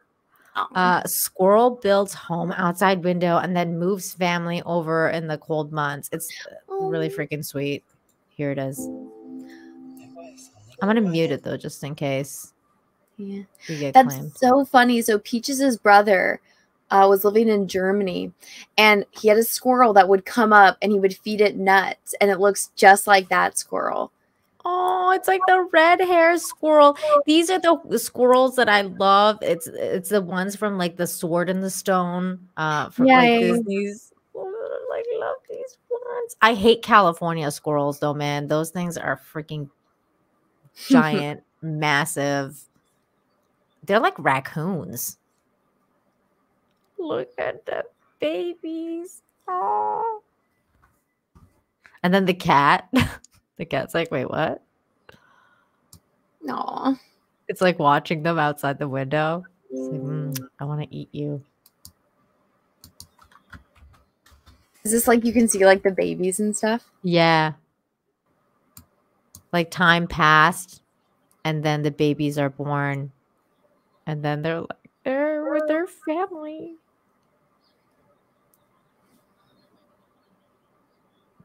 Squirrel builds home outside window and then moves family over in the cold months. It's really freaking sweet. Here it is. I'm gonna mute it though, just in case. Yeah, we get that's claimed. so funny. So Peaches' brother was living in Germany, and he had a squirrel that would come up and he would feed it nuts, and it looks just like that squirrel. Oh, it's like the red hair squirrel. These are the squirrels that I love. It's the ones from like The Sword in the Stone, from like Disney's. Oh, I love these ones. I hate California squirrels though, man. Those things are freaking giant, massive. They're like raccoons. Look at the babies. Oh. And then the cat. The cat's like, wait, what? No. It's like watching them outside the window. It's like, I want to eat you. Is this like you can see like the babies and stuff? Yeah. Like time passed, and then the babies are born, and then they're like, they're with their family.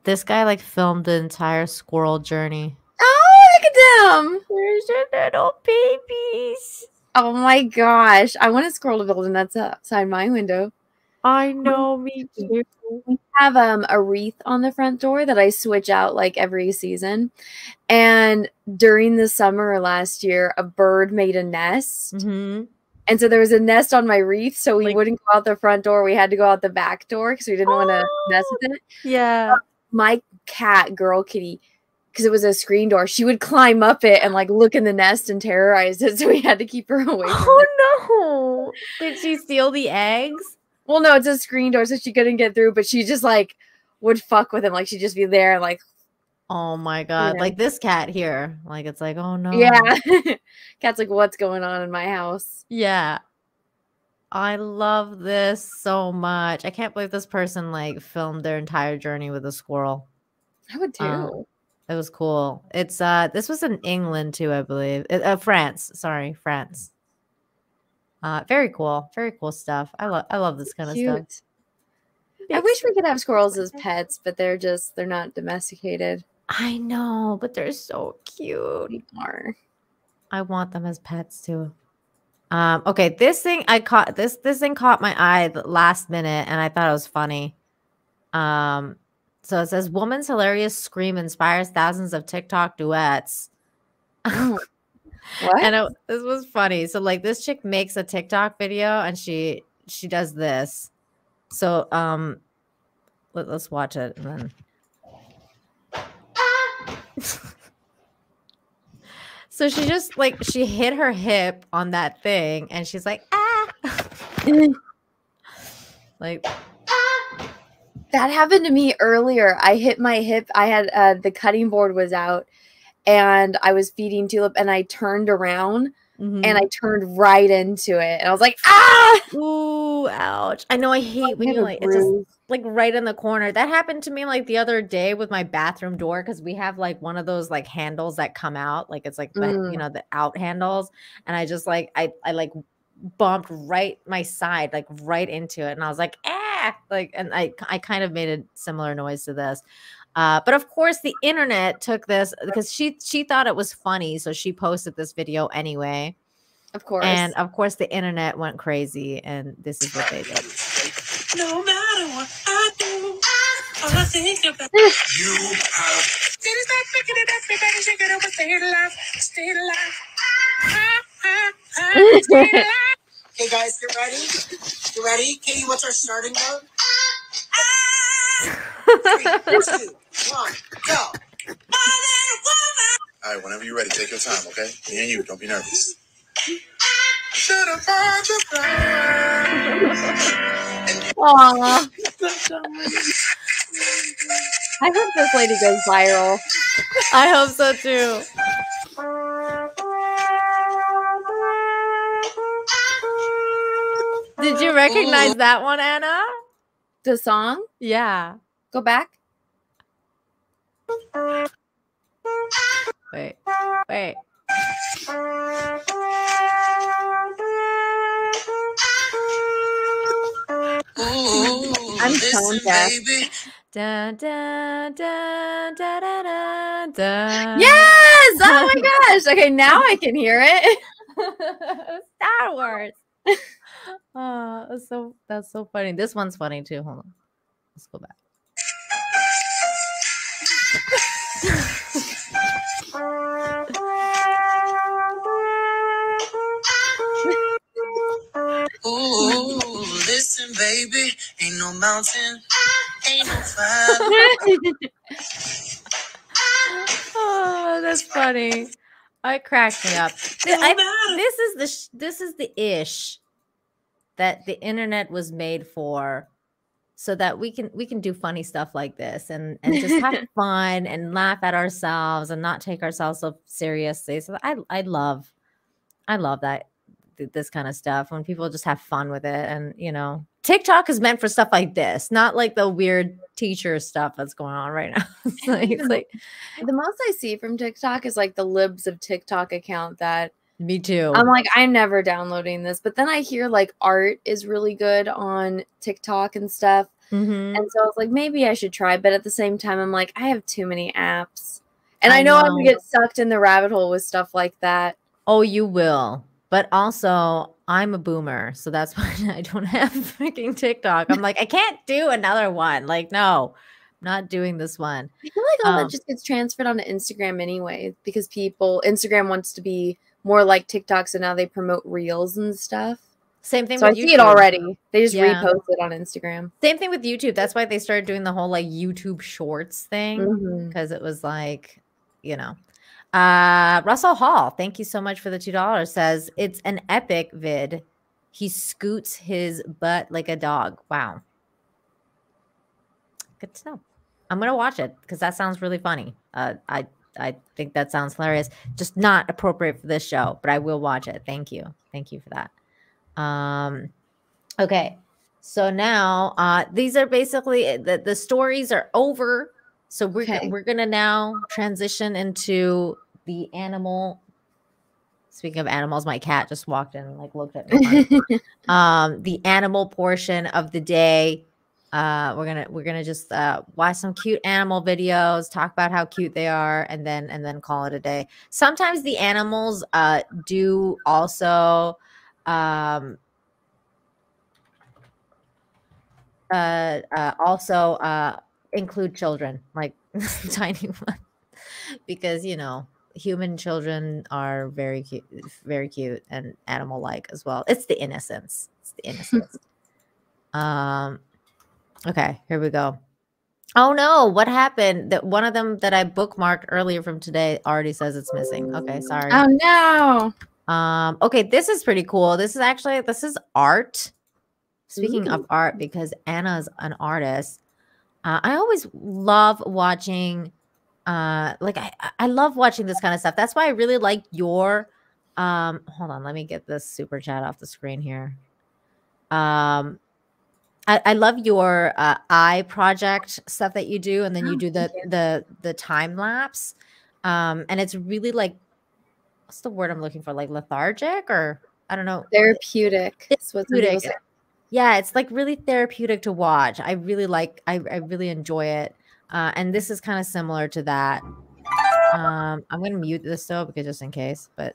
This guy like filmed the entire squirrel journey. Oh, look at them! There's your little babies. Oh my gosh. I want a squirrel to build a nuts outside my window. I know, me too. We have a wreath on the front door that I switch out like every season. And during the summer last year, a bird made a nest. Mm-hmm. And so there was a nest on my wreath, so we wouldn't go out the front door. We had to go out the back door because we didn't want to mess with it. Yeah. My cat, girl kitty, because it was a screen door, she would climb up it and like look in the nest and terrorize it. So we had to keep her away from it. Oh no. Did she steal the eggs? Well, no, it's a screen door, so she couldn't get through, but she just like would fuck with him. Like she'd just be there and like, oh my God. Like this cat here. Like it's like, oh no. Yeah. Cat's like, what's going on in my house? Yeah. I love this so much. I can't believe this person like filmed their entire journey with a squirrel. I would too. It was cool. It's this was in England too, I believe. France. Sorry, France. Very cool. Very cool stuff. I love this kind of stuff. I wish we could have squirrels as pets, but they're not domesticated. I know, but they're so cute. They are. I want them as pets too. Okay, this thing I caught this thing caught my eye the last minute, and I thought it was funny. So it says, "Woman's hilarious scream inspires thousands of TikTok duets." What? And this was funny. So like this chick makes a TikTok video, and she does this. So let's watch it and then. So she just like she hit her hip on that thing, and she's like, ah, like that happened to me earlier. I hit my hip. I had the cutting board was out, and I was feeding Tulip, and I turned around. And I turned right into it, and I was like, "Ah! Ooh, ouch!" I know. I hate when you like it's just like right in the corner. That happened to me like the other day with my bathroom door because we have like one of those like handles that come out, like it's like the out handles, and I just like I like bumped right my side like right into it, and I was like, "Ah!" Like, and I kind of made a similar noise to this. But of course, the internet took this because she thought it was funny, so she posted this video anyway. Of course, and of course, the internet went crazy, and this is what they did. No matter what I do, all I think about you have. City's like picking it up, baby, shake it over, stay alive, stay alive. Stay alive. Okay, guys, you ready? You ready? Katie, what's our starting mode? 3, 2, 1, go. All right, whenever you're ready, take your time, okay? Me and you, don't be nervous. Aww. I hope this lady goes viral. I hope so too. Did you recognize that one, Anna? The song? Yeah. Go back. Wait. Wait. I'm tone deaf. Da, da, da, da, da, da, da. Yes! Oh my gosh. Okay, now I can hear it. Star Wars. Oh, that's so funny. This one's funny too. Hold on. Let's go back. Ooh, listen, baby, ain't no mountain, ain't no fire. Oh, that's funny. It cracks me up. This is the ish that the internet was made for, so that we can do funny stuff like this and just have fun and laugh at ourselves and not take ourselves so seriously. So I love that, this kind of stuff, when people just have fun with it. And TikTok is meant for stuff like this, not like the weird teacher stuff that's going on right now. It's like the most I see from TikTok is like the Libs of TikTok account that. Me too. I'm like, I'm never downloading this. But then I hear like art is really good on TikTok and stuff. Mm-hmm. And so I was like, maybe I should try. But at the same time, I'm like, I have too many apps. And I know I'm going to get sucked in the rabbit hole with stuff like that. Oh, you will. But also, I'm a boomer. So that's why I don't have freaking TikTok. I'm like, I can't do another one. Like, no, I'm not doing this one. I feel like all that just gets transferred onto Instagram anyway, because Instagram wants to be more like TikTok, so now they promote reels and stuff. Same thing so with I YouTube. see it already. They just repost it on Instagram. Same thing with YouTube. That's why they started doing the whole like YouTube Shorts thing, because it was like, Russell Hall, thank you so much for the $2, says it's an epic vid. He scoots his butt like a dog. Wow. Good to know. I'm gonna watch it because that sounds really funny. I think that sounds hilarious. Just not appropriate for this show, but I will watch it. Thank you. Thank you for that. Okay. So now these are basically the stories are over. So we're going to now transition into the animal. Speaking of animals, my cat just walked in and like looked at me. The animal portion of the day. We're gonna just watch some cute animal videos, talk about how cute they are, and then call it a day. Sometimes the animals do also include children, like tiny ones, because human children are very cute and animal-like as well. It's the innocence. Okay, here we go. Oh no, what happened? That one of them that I bookmarked earlier from today already says it's missing. Okay, sorry. Oh no. Okay, this is pretty cool. This is art. Speaking of art, because Anna's an artist, I always love watching I love watching this kind of stuff. That's why I really like your hold on, let me get this super chat off the screen here. I love your eye project stuff that you do, and then you do the time lapse, and it's really like, what's the word I'm looking for? Like lethargic, or I don't know. Therapeutic. It's what people say. Yeah, it's like really therapeutic to watch. I really really enjoy it, and this is kind of similar to that. I'm gonna mute this though, because just in case, but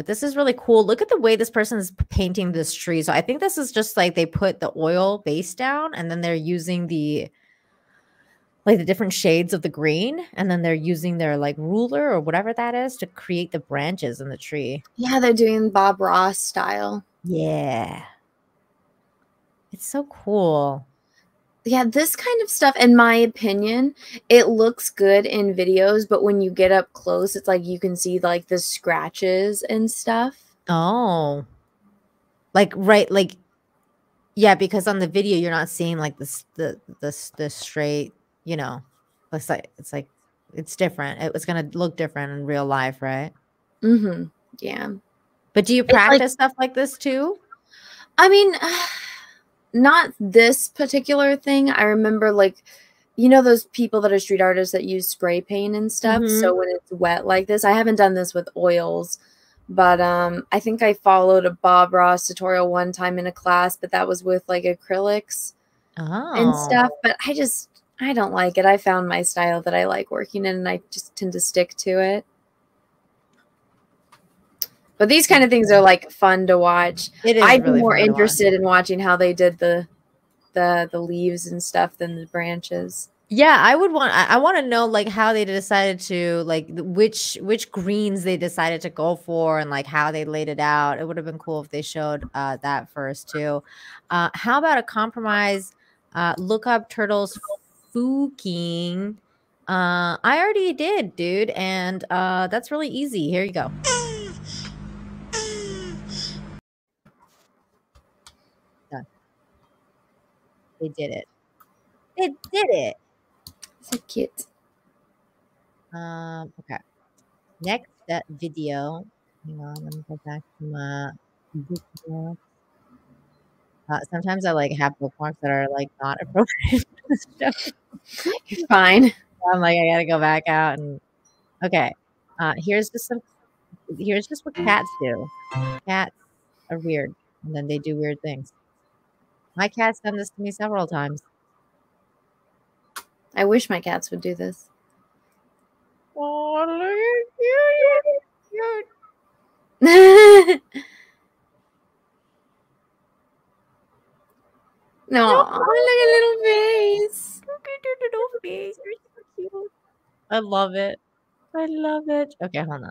this is really cool. Look at the way this person is painting this tree. So I think this is just like they put the oil base down, and then they're using the different shades of the green, and then they're using their like ruler or whatever that is to create the branches in the tree. Yeah, they're doing Bob Ross style. Yeah. It's so cool. Yeah, this kind of stuff, in my opinion, it looks good in videos, but when you get up close, it's like you can see like the scratches and stuff. Oh, like yeah, because on the video you're not seeing like the straight, you know, it's it's different. It's gonna look different in real life, right? Mm-hmm. Yeah. But do you practice stuff like this too? I mean, not this particular thing. I remember, like, you know, those people that are street artists that use spray paint and stuff. So when it's wet like this, I haven't done this with oils, but I think I followed a Bob Ross tutorial one time in a class, but that was with like acrylics and stuff. But I don't like it. I found my style that I like working in, and I just tend to stick to it. But these kind of things are like fun to watch. I'd be more interested in watching how they did the leaves and stuff than the branches. Yeah, I want to know like how they decided to like which greens they decided to go for and like how they laid it out. It would have been cool if they showed that first too. How about a compromise? Look up turtles fuking. I already did, dude, and that's really easy. Here you go. They did it. They did it. So cute. Okay. Next video. Hang on, let me go back to my bookmarks. Sometimes I like have bookmarks that are like not appropriate for this show. You're fine. I'm like, I gotta go back out and okay. Here's just what cats do. Cats are weird, and then they do weird things. My cat's done this to me several times. I wish my cats would do this. Oh, look at you. No, look at little face. Look at your little face. You're so cute. I love it. I love it. Okay, hold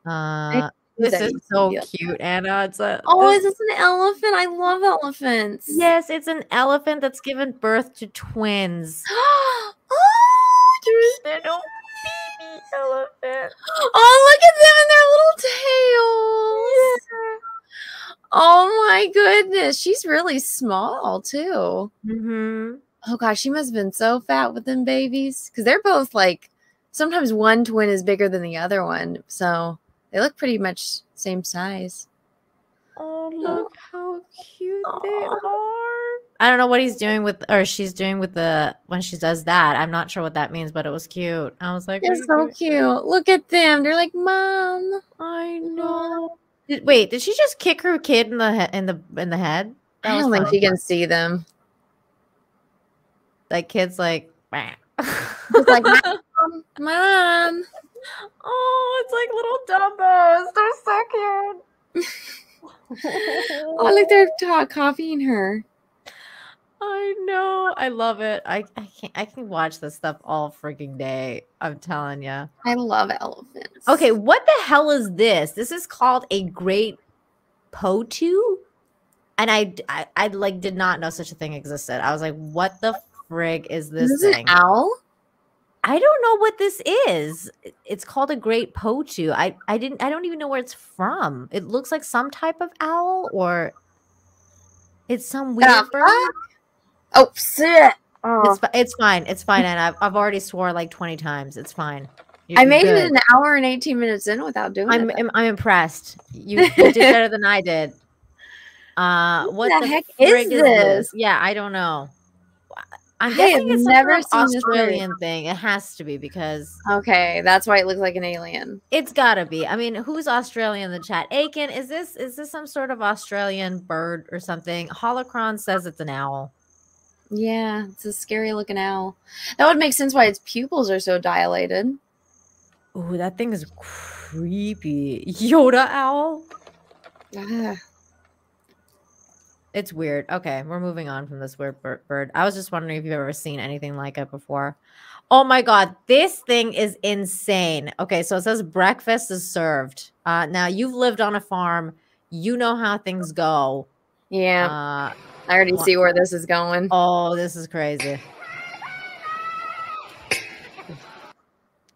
on. This is so cute, Anna. Is this an elephant? I love elephants. Yes, it's an elephant that's given birth to twins. Oh, there's a little baby elephant. Oh, look at them and their little tails. Yeah. Oh my goodness, she's really small too. Oh gosh, she must have been so fat with them babies because they're both like sometimes one twin is bigger than the other one, so. They look pretty much same size. Oh, look how cute they are. I don't know what he's doing with, or she's doing with when she does that. I'm not sure what that means, but it was cute. I was like, they're so cute. Look at them. They're like, Mom. I know. Wait, did she just kick her kid in the head? I don't think she can see them. Like kid's like, it's like, Mom. Oh, it's like little Dumbos. They're so cute. Oh, look, they're copying her. I know. I love it. I can watch this stuff all freaking day. I'm telling you. I love elephants. Okay, what the hell is this? This is called a great potu, and I like did not know such a thing existed. I was like, what the frig is this thing? An owl? I don't know what this is. It's called a great potu. I don't even know where it's from. It looks like some type of owl or it's some weird bird. Oh, shit. Oh. It's fine. It's fine. And I've already swore like 20 times. It's fine. I made it an hour and 18 minutes in without doing it. I'm impressed. You did better than I did. What the heck is this? Yeah, I don't know. I'm guessing it's never an Australian thing. It has to be because okay, that's why it looks like an alien. It's gotta be. I mean, who's Australian in the chat? Aiken, is this some sort of Australian bird or something? Holocron says it's an owl. Yeah, it's a scary looking owl. That would make sense why its pupils are so dilated. Ooh, that thing is creepy. Yoda owl. It's weird. Okay, we're moving on from this weird bird. I was just wondering if you've ever seen anything like it before. Oh my God, this thing is insane. Okay, so it says breakfast is served. Now, you've lived on a farm. You know how things go. Yeah. I already see where this is going. Oh, this is crazy.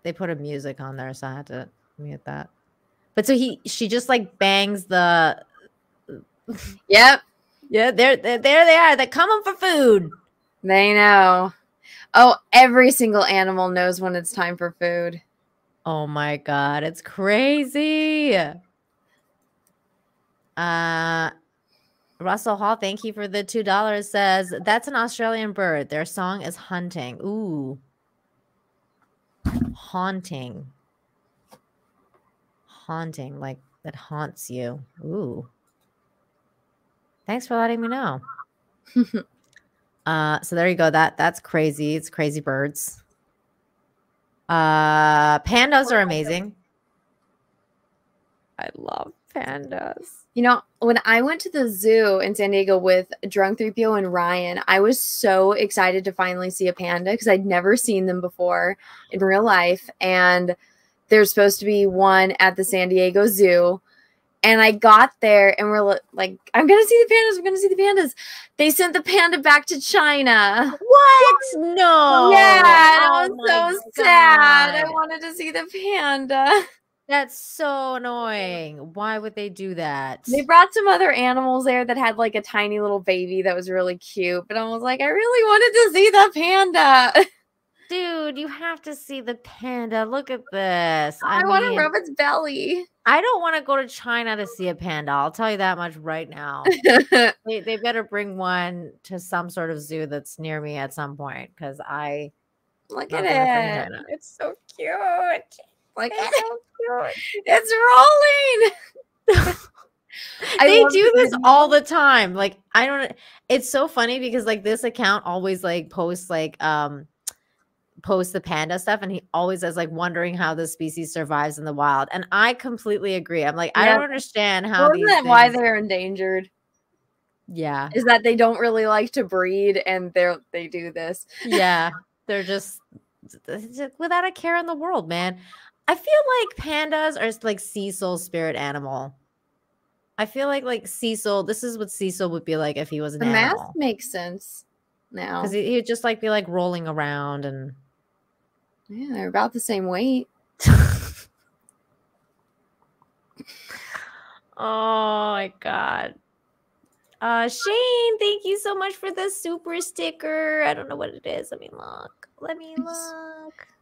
They put a music on there, so I had to mute that. But so she just like bangs the. Yep. Yeah, there they are. They're coming for food. They know. Oh, every single animal knows when it's time for food. Oh my god, it's crazy. Russell Hall, thank you for the $2. Says that's an Australian bird. Their song is hunting. Ooh. Haunting. Haunting, like that haunts you. Ooh. Thanks for letting me know. So there you go. That's crazy. It's crazy birds. Pandas are amazing. I love pandas. You know, when I went to the zoo in San Diego with Drunk 3PO and Ryan, I was so excited to finally see a panda because I'd never seen them before in real life. And there's supposed to be one at the San Diego Zoo. And I got there and we're like, I'm going to see the pandas. I'm going to see the pandas. They sent the panda back to China. What? No. Yeah. Oh It was so sad. I wanted to see the panda. That's so annoying. Why would they do that? They brought some other animals there that had like a tiny little baby that was really cute. But I was like, I really wanted to see the panda. Dude, you have to see the panda. Look at this. I want to rub its belly. I don't want to go to China to see a panda. I'll tell you that much right now. they better bring one to some sort of zoo that's near me at some point because I look at it. It's so cute. Like it's so cute. It's rolling. They do this all the time. Like I don't. It's so funny because like this account always like posts like post the panda stuff, and he always is like wondering how the species survives in the wild. And I completely agree. I'm like, I don't understand how. Isn't that why they're endangered? Yeah, is that they don't really like to breed, and they do this. Yeah, they're just without a care in the world, man. I feel like pandas are like Cecil's spirit animal. I feel like Cecil. This is what Cecil would be like if he was an animal. The math makes sense now because he would just like be like rolling around and. Yeah, they're about the same weight. Oh my god. Shane, thank you so much for the super sticker. I don't know what it is. Let me look.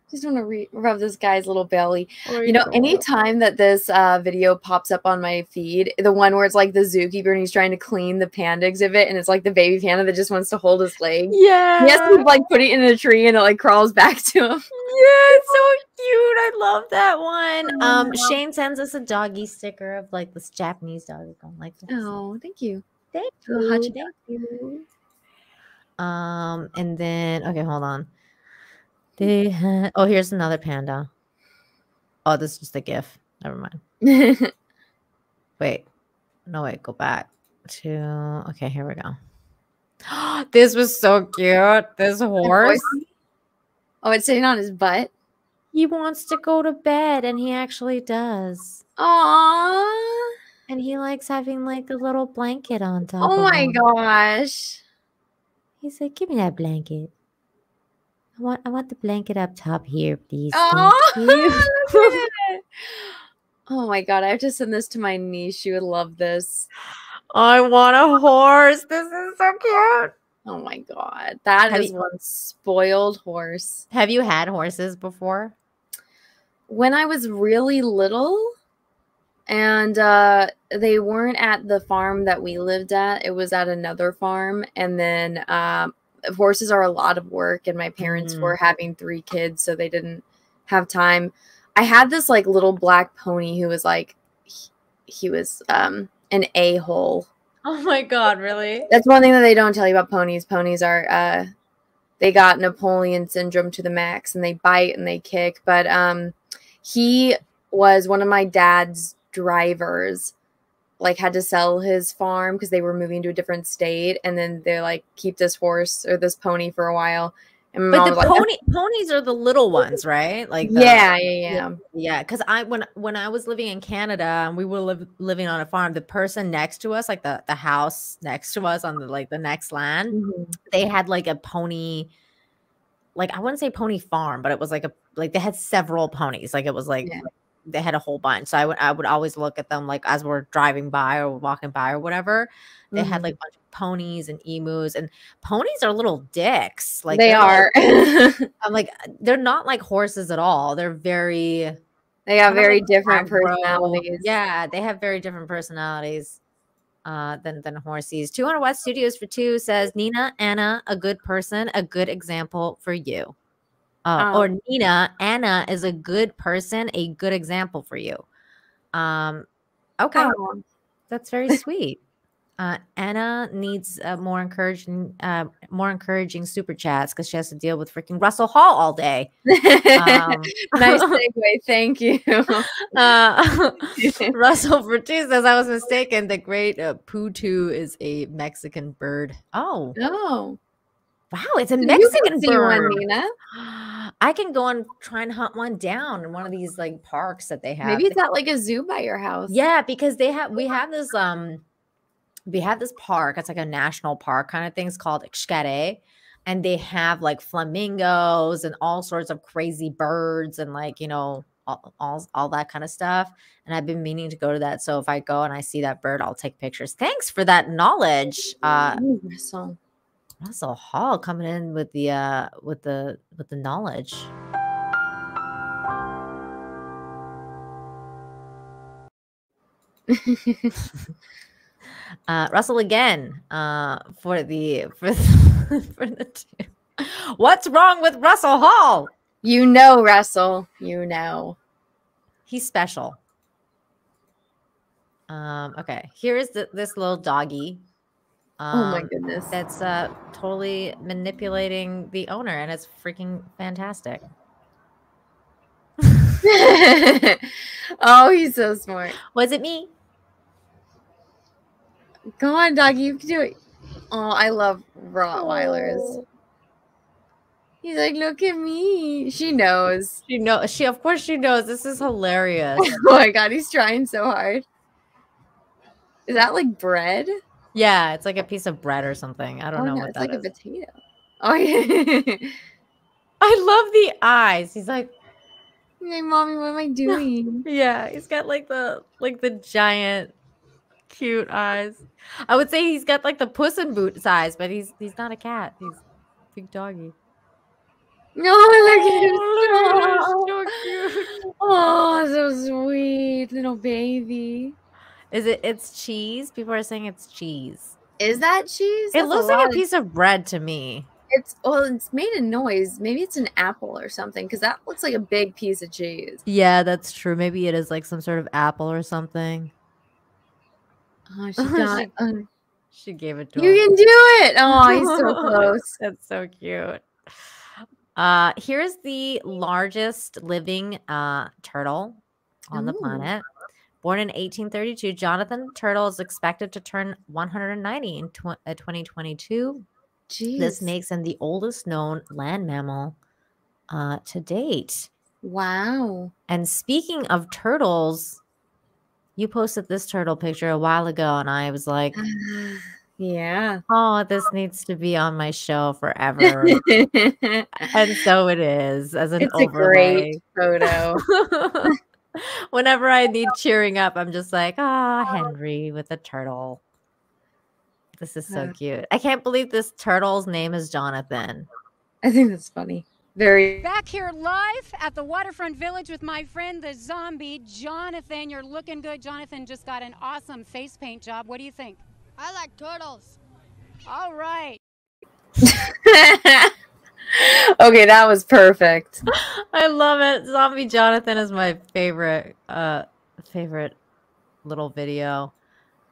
Just want to rub this guy's little belly. You know, anytime that this video pops up on my feed, the one where it's like the zookeeper and he's trying to clean the panda exhibit, and it's like the baby panda that just wants to hold his leg. Yeah. He has to like put it in a tree and it like crawls back to him. Yeah, it's so cute. I love that one. Shane sends us a doggy sticker of like this Japanese dog. Like this. Oh, thank you. Thank you. And then okay, hold on. Oh, here's another panda. Oh, this is just a GIF. Never mind. Wait. No, wait. Go back to... Okay, here we go. This was so cute. This horse. Oh, it's sitting on his butt? He wants to go to bed, and he actually does. Aww. And he likes having, like, a little blanket on top Oh, of my him. gosh. He's like, give me that blanket. I want the blanket up top here, please. Oh, oh my god, I have to send this to my niece. She would love this. I want a horse. This is so cute. Oh my god. That is one spoiled horse. Have you had horses before? When I was really little, and they weren't at the farm that we lived at. It was at another farm. And then horses are a lot of work, and my parents were having 3 kids, so they didn't have time. I had this like little black pony who was like he was an a-hole. Oh my god, really? That's one thing that they don't tell you about ponies. Ponies are they got Napoleon syndrome to the max, and they bite and they kick. But he was one of my dad's drivers. Like had to sell his farm because they were moving to a different state, and then they're like, keep this horse or this pony for a while. And my But mom the was like, ponies are the little ones, right? Like yeah. Because when I was living in Canada and we were living on a farm, the person next to us, like the house next to us on the next land, they had like a pony. Like I wouldn't say pony farm, but it was like they had several ponies. Like it was like they had a whole bunch. So I would always look at them like as we're driving by or walking by or whatever. They had like a bunch of ponies and emus, and ponies are little dicks. Like they are. I'm like, they're not like horses at all. They have very different personalities. Yeah, they have very different personalities than horses. 200 West Studios for 2 says, Nina, Anna, a good person, a good example for you. Or Nina, Anna is a good person, a good example for you. Okay. That's very sweet. Anna needs more encouraging super chats because she has to deal with freaking Russell Hall all day. Nice segue, thank you. Russell for 2 says, I was mistaken. The great Putu is a Mexican bird. Oh, wow, it's a Mexican bird. One, Nina. I can go and try and hunt one down in one of these like parks that they have. Maybe it's at like a zoo by your house. Yeah, because we have this park. It's like a national park kind of thing. It's called Xcaret. And they have like flamingos and all sorts of crazy birds and like, you know, all that kind of stuff. And I've been meaning to go to that. So if I go and I see that bird, I'll take pictures. Thanks for that knowledge. Russell Hall coming in with the knowledge. Russell again for the two. What's wrong with Russell Hall? You know, Russell. You know. He's special. Okay. Here's this little doggy. Oh my goodness. That's totally manipulating the owner, and it's freaking fantastic. Oh, he's so smart. Was it me? Go on, doggy. You can do it. Oh, I love Rottweilers. Oh. He's like, look at me. She knows. Of course she knows. This is hilarious. Oh my God, he's trying so hard. Is that like bread? Yeah, it's like a piece of bread or something. I don't know what that is. It's like a potato. Oh yeah. I love the eyes. He's like, hey, mommy, what am I doing? Yeah, he's got like the giant cute eyes. I would say he's got like the Puss in Boot size, but he's not a cat. He's a big doggy. No, look at him. Oh, so cute. Oh, so sweet. Little baby. It's cheese? People are saying it's cheese. Is that cheese? It looks like a piece of bread to me. It's made a noise. Maybe it's an apple or something, because that looks like a big piece of cheese. Yeah, that's true. Maybe it is like some sort of apple or something. Oh, she got she gave it to him. You can do it. Oh, he's so close. That's so cute. Here's the largest living turtle on the planet. Born in 1832, Jonathan Turtle is expected to turn 190 in 2022. Jeez. This makes him the oldest known land mammal to date. Wow. And speaking of turtles, you posted this turtle picture a while ago, and I was like, yeah. Oh, this needs to be on my show forever. And so it is, as an overlay. It's a great photo. Whenever I need cheering up, I'm just like, Henry with a turtle. This is so cute. I can't believe this turtle's name is Jonathan. I think that's funny. Very. Back here live at the Waterfront Village with my friend, the zombie, Jonathan. You're looking good. Jonathan just got an awesome face paint job. What do you think? I like turtles. All right. Okay, that was perfect. I love it. Zombie Jonathan is my favorite little video.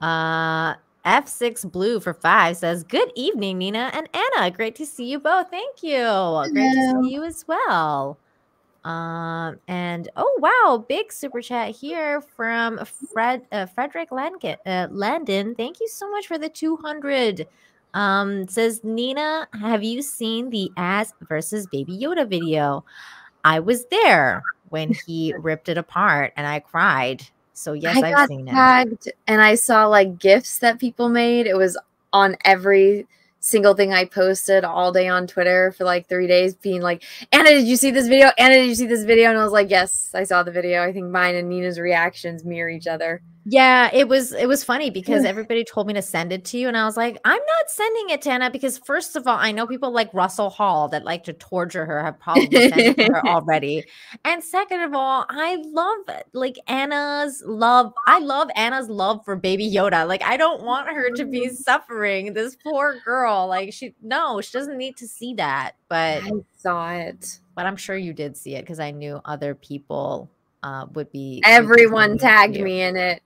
F6 Blue for 5 says, good evening, Nina and Anna. Great to see you both. Thank you. Hello. Great to see you as well. And oh wow, big super chat here from Frederick Landon. Thank you so much for the 200 Says Nina, have you seen the Ass versus Baby Yoda video? I was there when he ripped it apart and I cried. So yes, I I've got seen it. tagged and I saw like GIFs that people made. It was on every single thing I posted all day on Twitter for like 3 days, being like, Anna, did you see this video? Anna, did you see this video? And I was like, yes, I saw the video. I think mine and Nina's reactions mirror each other. Yeah, it was funny because everybody told me to send it to you, and I was like, I'm not sending it to Anna because first of all, I know people like Russell Hall that like to torture her have probably sent it to her already, and second of all, I love Anna's love. I love Anna's love for Baby Yoda. Like, I don't want her to be suffering. This poor girl, like she doesn't need to see that. But I saw it. But I'm sure you did see it because I knew other people would be. Everyone tagged me in it.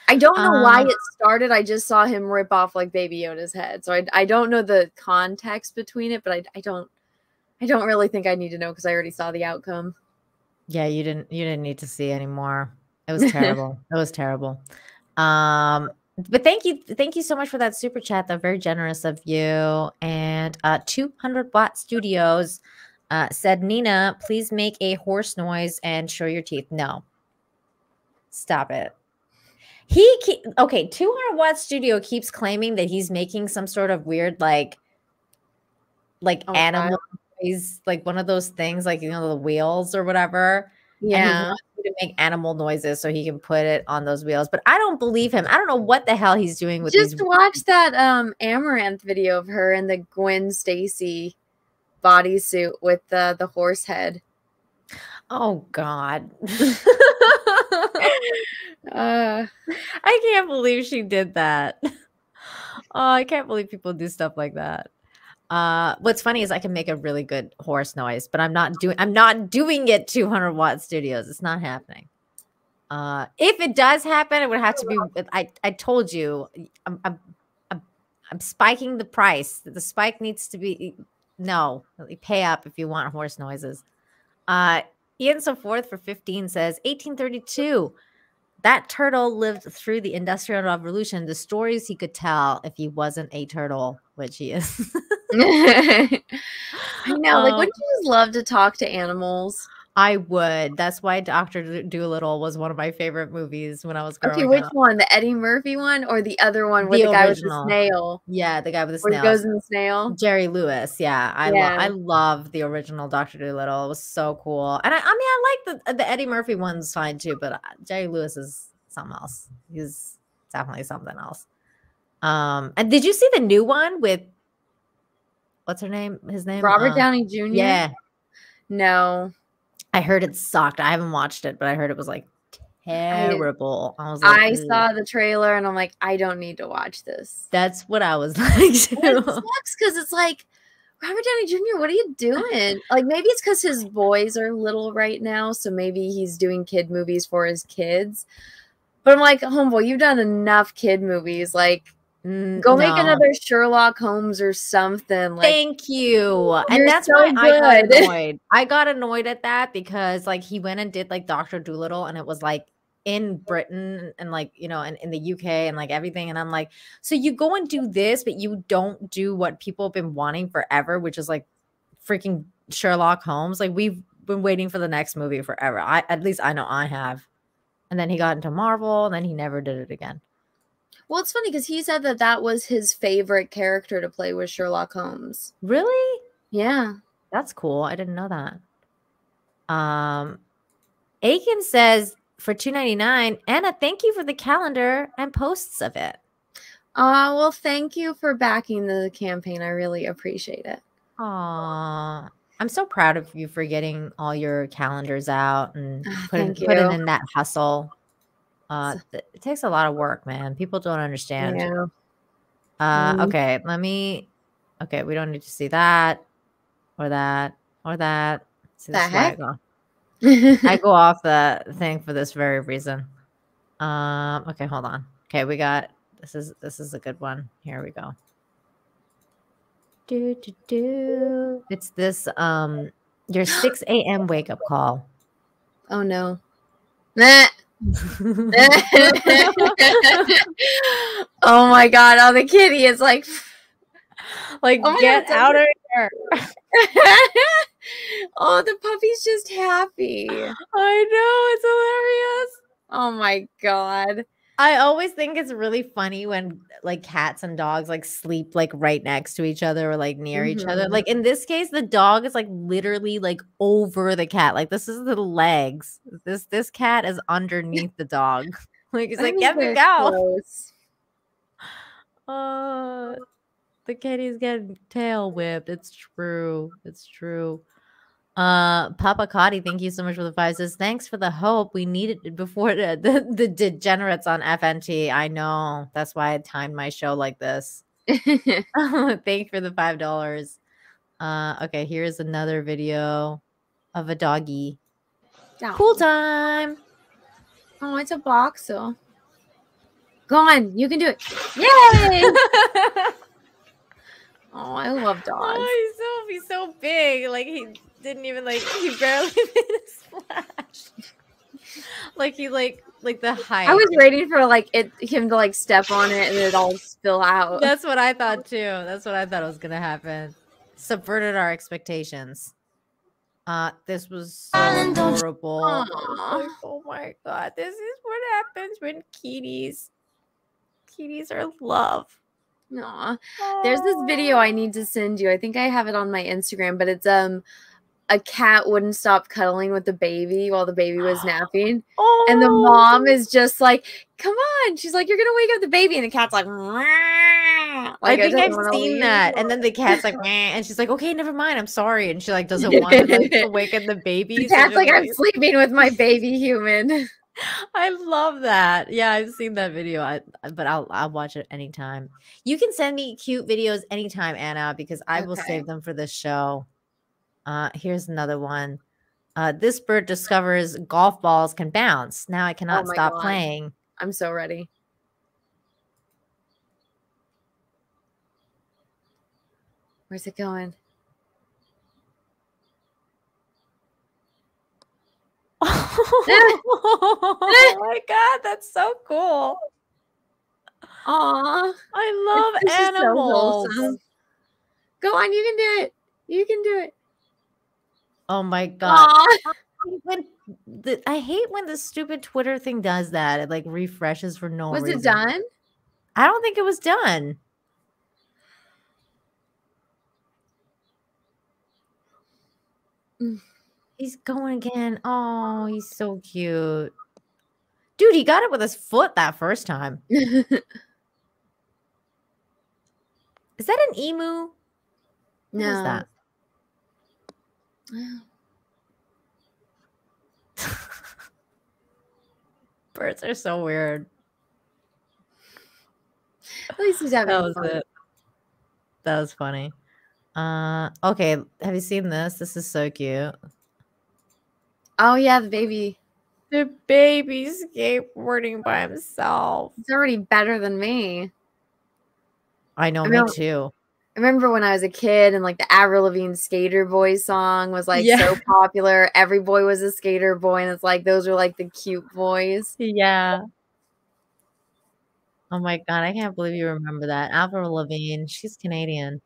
I don't know why it started. I just saw him rip off like Baby Yoda's head. So I don't know the context between it, but I don't really think I need to know because I already saw the outcome. Yeah, you didn't need to see anymore. It was terrible. It was terrible. But thank you so much for that super chat, though. Very generous of you. And 200 Watt Studios said, Nina, please make a horse noise and show your teeth. No. Stop it. 200 Watt Studio keeps claiming that he's making some sort of weird like animal noise, like one of those things, like, you know, the wheels or whatever. Yeah. And he wants me to make animal noises so he can put it on those wheels. But I don't believe him. I don't know what the hell he's doing with just these. Watch that Amaranth video of her in the Gwen Stacy bodysuit with the horse head. Oh God. I can't believe she did that. Oh, I can't believe people do stuff like that. What's funny is I can make a really good horse noise, but I'm not doing it 200 Watt Studios. It's not happening. If it does happen, it would have to be. I told you, I'm spiking the price. The spike needs to be pay up if you want horse noises. Ian So Forth for 15 says 1832. That turtle lived through the Industrial Revolution. The stories he could tell if he wasn't a turtle, which he is. I know. Like, wouldn't you just love to talk to animals? I would. That's why Dr. Dolittle was one of my favorite movies when I was growing up. Okay, which one? The Eddie Murphy one or the other one with the guy with the snail? Yeah, the guy with the snail. Where he goes in the snail? Jerry Lewis. Yeah, I love the original Dr. Dolittle. It was so cool. And I like the Eddie Murphy one's fine too, but Jerry Lewis is something else. He's definitely something else. And did you see the new one with what's her name? His name? Robert Downey Jr.? Yeah. No. I heard it sucked. I haven't watched it, but I heard it was like terrible. I saw the trailer and I'm like, I don't need to watch this. That's what I was like too. It sucks because it's like, Robert Downey Jr., what are you doing? Like, maybe it's because his boys are little right now, so maybe he's doing kid movies for his kids. But I'm like, homeboy, you've done enough kid movies. Like, go make another Sherlock Holmes or something. Like, thank you. And that's so why good. I got annoyed. I got annoyed at that because like he went and did like Dr. Dolittle and it was like in Britain and like, you know, and in the UK and like everything. And I'm like, so you go and do this, but you don't do what people have been wanting forever, which is like freaking Sherlock Holmes. Like we've been waiting for the next movie forever. At least I know I have. And then he got into Marvel and then he never did it again. Well, it's funny because he said that was his favorite character to play with Sherlock Holmes. Really? Yeah. That's cool. I didn't know that. Aiken says for $2.99, Anna, thank you for the calendar and posts of it. Well, thank you for backing the campaign. I really appreciate it. Aw. I'm so proud of you for getting all your calendars out and putting in that hustle. It takes a lot of work, man. People don't understand. Yeah. Okay, okay, we don't need to see that or that or that. See, this is why I go off the thing for this very reason. Okay, hold on. Okay, we got this is a good one. Here we go. It's this your 6 a.m. wake up call. Oh no. Oh my god, oh the kitty is like Like, Oh my get God, out of here. Oh, the puppy's just happy. I know, it's hilarious. Oh my God. I always think it's really funny when like cats and dogs like sleep like right next to each other or like near each other. Mhm. Like in this case, the dog is like literally like over the cat. Like this is the legs. This cat is underneath the dog. Like he's That like, is get me very go. close. The kitty's getting tail whipped. It's true. It's true. Papa Cotty, thank you so much for the 5 says thanks for the hope. We needed it before the degenerates on FNT. I know. That's why I timed my show like this. Thank you for the $5. Okay, here's another video of a doggy. Cool time. Oh, it's a boxer. Go on, you can do it. Yay! Oh, I love dogs. Oh, he's so big. Like he didn't even he barely made a splash. Like he like the height. I was waiting for him to like step on it and it all spill out. That's what I thought too. That's what I thought was gonna happen. Subverted our expectations. This was so adorable. Like, oh my God, this is what happens when kitties are love. Aw. There's this video I need to send you. I think I have it on my Instagram, but it's a cat wouldn't stop cuddling with the baby while the baby was napping. And the mom is just like, come on. She's like, you're gonna wake up the baby, and the cat's like, I think I've seen that. And then the cat's like, meh, and she's like, okay, never mind. I'm sorry. And she like doesn't want to awaken the baby. The cat's like, I'm sleeping with my baby human. I love that. Yeah, I've seen that video. But I'll watch it anytime. You can send me cute videos anytime, Anna, because I will save them for this show. Here's another one. This bird discovers golf balls can bounce. Now I cannot stop playing. I'm so ready. Where's it going? Oh my God, that's so cool. Aw, I love This is so animals. wholesome. Go on, you can do it. You can do it. Oh my God. Aw. I hate when the stupid Twitter thing does that. It like refreshes for no Was reason. it done? I don't think it was done. He's going again. Oh, he's so cute. Dude, he got it with his foot that first time. Is that an emu? What is that? Birds are so weird. At least he's having That was fun. it. That was funny. Okay, have you seen this? This is so cute. Oh yeah, the baby. The baby skateboarding by himself. It's already better than me. I know, I me know. too. I remember when I was a kid and like the Avril Lavigne Skater Boy song was like Yeah. so popular. Every boy was a skater boy, and it's like those are like the cute boys. Yeah. Oh my God, I can't believe you remember that. Avril Lavigne, she's Canadian.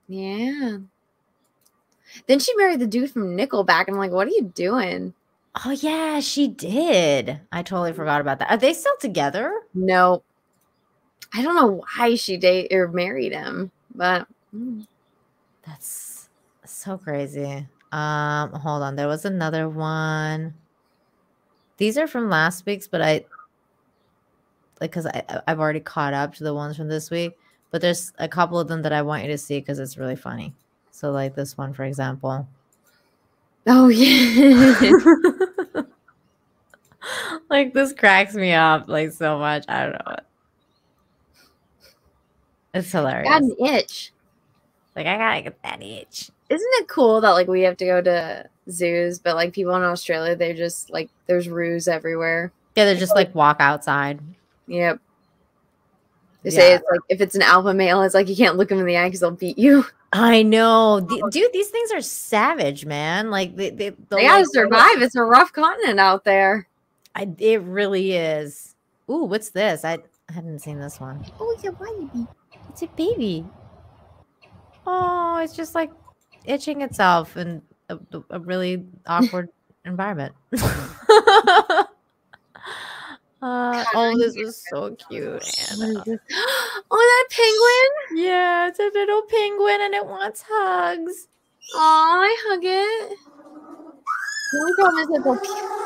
Yeah. Then she married the dude from Nickelback. I'm like, what are you doing? Oh yeah, she did. I totally forgot about that. Are they still together? No. I don't know why she married him, but That's so crazy. Hold on. There was another one. These are from last week's, but because I've already caught up to the ones from this week. But there's a couple of them that I want you to see because it's really funny. So like this one, for example. oh yeah. Like this cracks me up like so much. I don't know. It's hilarious. Got an itch. Like I gotta get that itch. Isn't it cool that like we have to go to zoos, but like people in Australia, they're just like there's roos everywhere. Yeah, they're just like walk outside. Yep. They say it's like if it's an alpha male, it's like you can't look them in the eye because they'll beat you. I know, dude. These things are savage, man. Like they gotta survive. It's a rough continent out there. It really is. Ooh, what's this? I hadn't seen this one. Oh, it's a baby. It's a baby. Oh, it's just like itching itself in a really awkward environment. Oh, this was so cute, Anna. Oh, that penguin! Yeah, it's a little penguin and it wants hugs. Aw, I hug it. The only problem is that they'll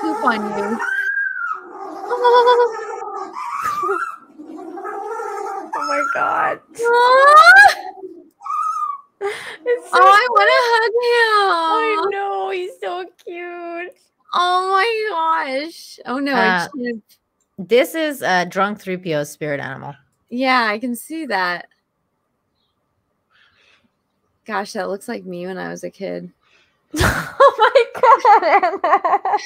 poop on you. Oh my god. It's so I want to hug him. I know, he's so cute. Oh my gosh. Oh no, I can't. This is a drunk 3PO spirit animal. Yeah, I can see that. Gosh, that looks like me when I was a kid. Oh my god.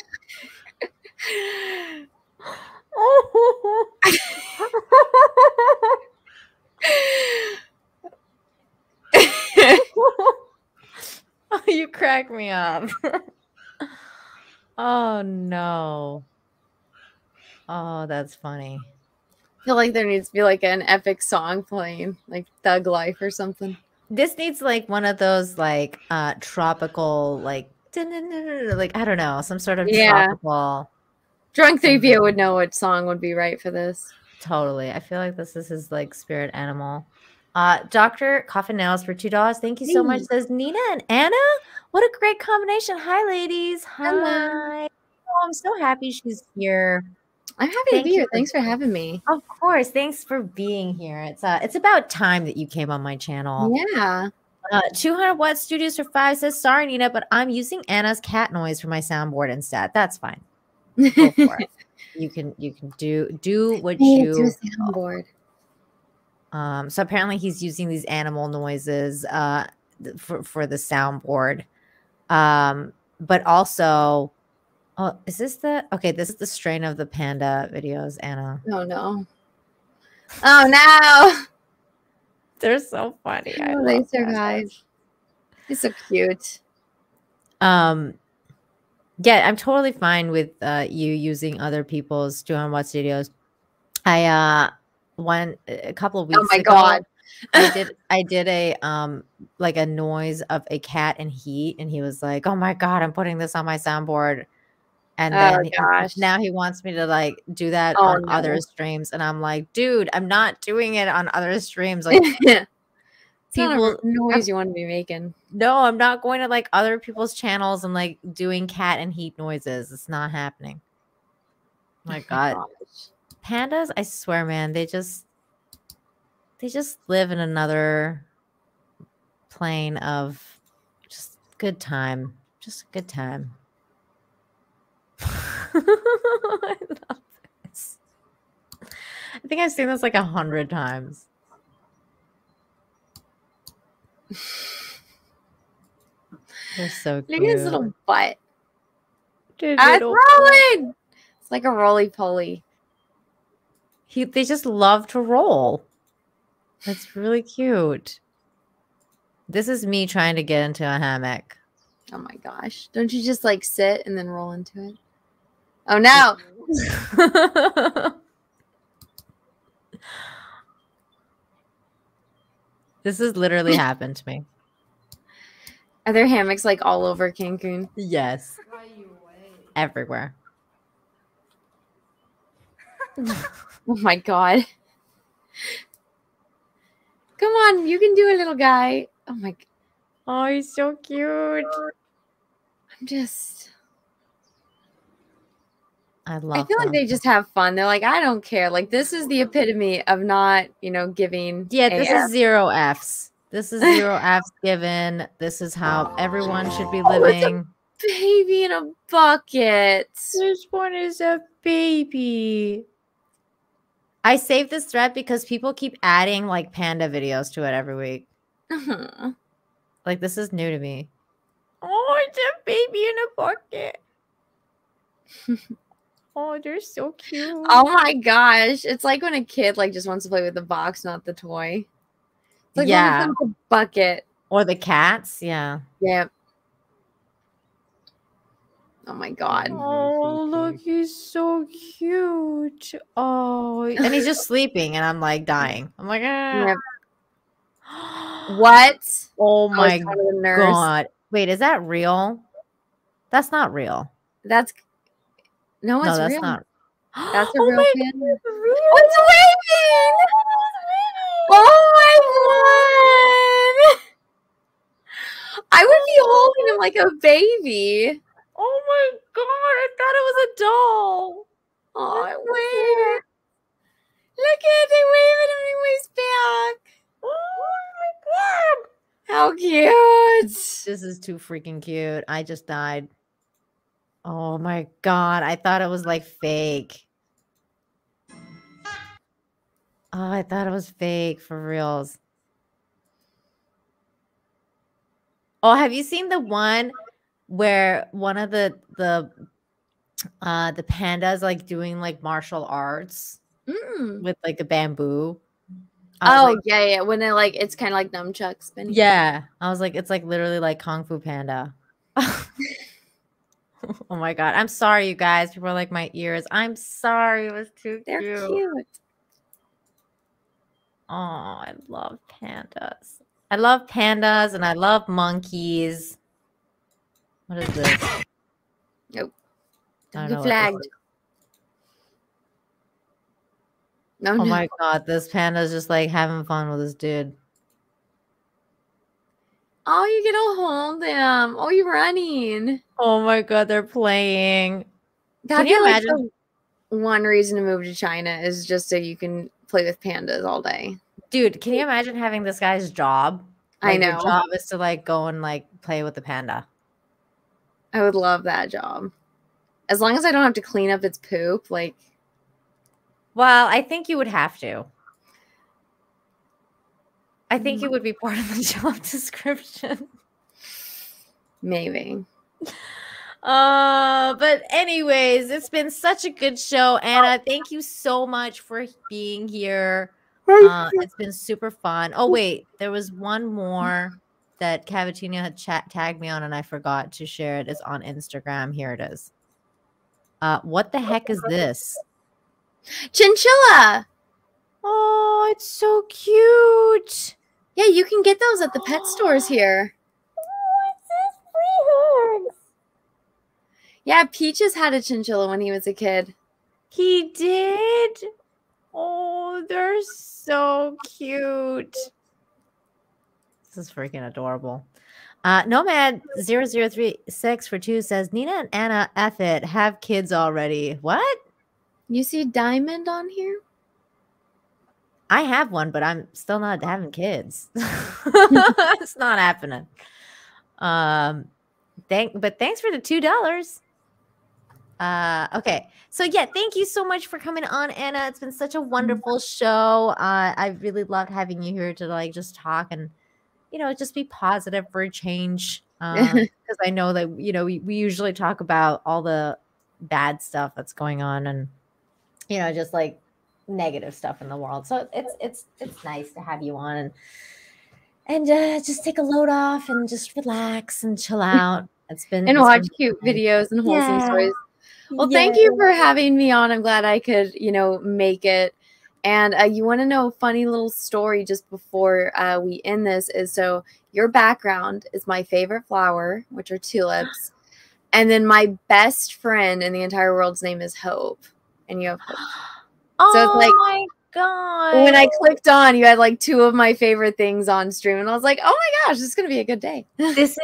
Oh, you crack me up. Oh no. Oh, that's funny. I feel like there needs to be like an epic song playing, like Thug Life or something. This needs like one of those like tropical like I don't know, some sort of tropical. Drunk 3PO would know what song would be right for this. Totally. I feel like this is his like spirit animal. Dr. Coffin Nails for $2. Thank you so much, says Nina and Anna. What a great combination. Hi, ladies. Hi. Hello. Oh, I'm so happy she's here. I'm happy to be here. Thanks for having me. Of course. Thanks for being here. It's about time that you came on my channel. Yeah. 200 Watt Studios for 5 says, sorry, Nina, but I'm using Anna's cat noise for my soundboard instead. That's fine. Go for it. You can do what you do a soundboard. So apparently he's using these animal noises for the soundboard. But also, oh, is this this is the strain of the panda videos, Anna. Oh no. Oh no. They're so funny. Oh, they survive. It's so cute. Yeah, I'm totally fine with you using other people's 200 Watt Studios. A couple of weeks ago. Oh my god. I did a like a noise of a cat in heat, and he was like, "Oh my god, I'm putting this on my soundboard." And then now he wants me to like do that on other streams, and I'm like, "Dude, I'm not doing it on other streams." Like people noise you want to be making. No, I'm not going to like other people's channels and like doing cat and heat noises. It's not happening. My god. Pandas, I swear, man, they just live in another plane of just good time. Just a good time. I love this. I think I've seen this like 100 times. They're so cute. Look at his little butt. Dude, it's rolling. It's like a roly-poly. They just love to roll. That's really cute. This is me trying to get into a hammock. Oh my gosh. Don't you just like sit and then roll into it? Oh no. This has literally happened to me. Are there hammocks like all over Cancun? Yes. Everywhere. Oh my god. Come on, you can do it, little guy. Oh my god. Oh, he's so cute. I feel like they just have fun. They're like, I don't care. Like, this is the epitome of not, giving. Yeah, this is 0 Fs. This is 0 Fs given. This is how everyone should be living. It's a baby in a bucket. This one is a baby. I saved this thread because people keep adding like panda videos to it every week. Like, this is new to me. Oh, it's a baby in a bucket. Oh, they're so cute. Oh my gosh. It's like when a kid like just wants to play with the box, not the toy. It's like yeah. The bucket. Or the cats. Yeah. Yep. Oh my god. Oh, look, he's so cute. Oh, and he's just sleeping, and I'm like dying. I'm like, ah. Yep. What? Oh I was my talking to the nurse. god! Wait, is that real? That's not real. That's no, it's No, that's real. not. That's a Oh real my panda. God, real. Oh, it's waving! Oh my god! I would be holding him like a baby. Oh my god! I thought it was a doll. Oh, wait. Look at it waving and he waves back. Oh my god. How cute. This is too freaking cute. I just died. Oh my god. I thought it was like fake. Oh, I thought it was fake for reals. Oh, have you seen the one where one of the pandas like doing like martial arts with like a bamboo? Oh, yeah. When it like it's kind of like nunchuck spinning. Yeah. I was like, it's like literally like Kung Fu Panda. Oh my god. I'm sorry, you guys. People are like my ears. I'm sorry. It was too They're cute. cute. Oh, I love pandas. I love pandas and I love monkeys. What is this? Nope. I don't You know what this flagged. is. No, Oh no. my god, this panda's just like having fun with this dude. Oh, you get to hold them. Oh, you're running. Oh my god, they're playing. That'd Can you be like imagine? the one reason to move to China is just so you can play with pandas all day. Dude, can you imagine having this guy's job? I Like, your know. job is to like go and like play with the panda. I would love that job. As long as I don't have to clean up its poop, like Well, I think you would have to. I think it would be part of the job description. maybe. But anyways, it's been such a good show, Anna. Thank you so much for being here. It's been super fun. Oh wait, there was one more that Cavatina had tagged me on, and I forgot to share it. It's on Instagram. Here it is. What the heck is this? Chinchilla. Oh, it's so cute. Yeah, you can get those at the pet stores here. Yeah, Peaches had a chinchilla when he was a kid. He did? Oh, they're so cute. This is freaking adorable. Nomad0036 for 2 says, Nina and Anna, F it, have kids already. What? You see Diamond on here? I have one, but I'm still not having kids. It's not happening. But thanks for the $2. Okay. So yeah, thank you so much for coming on, Anna. It's been such a wonderful show. I really loved having you here to like just talk and just be positive for a change. Because I know that we usually talk about all the bad stuff that's going on and just like negative stuff in the world. So it's nice to have you on and just take a load off and just relax and chill out. It's been watch cute videos and wholesome stories. Well, thank you for having me on. I'm glad I could, make it. And you want to know a funny little story just before we end this is so your background is my favorite flower, which are tulips. And then my best friend in the entire world's name is Hope. And you have Hope. So it's like, my God. When I clicked on, you had like 2 of my favorite things on stream. And I was like, oh my gosh, this is going to be a good day. This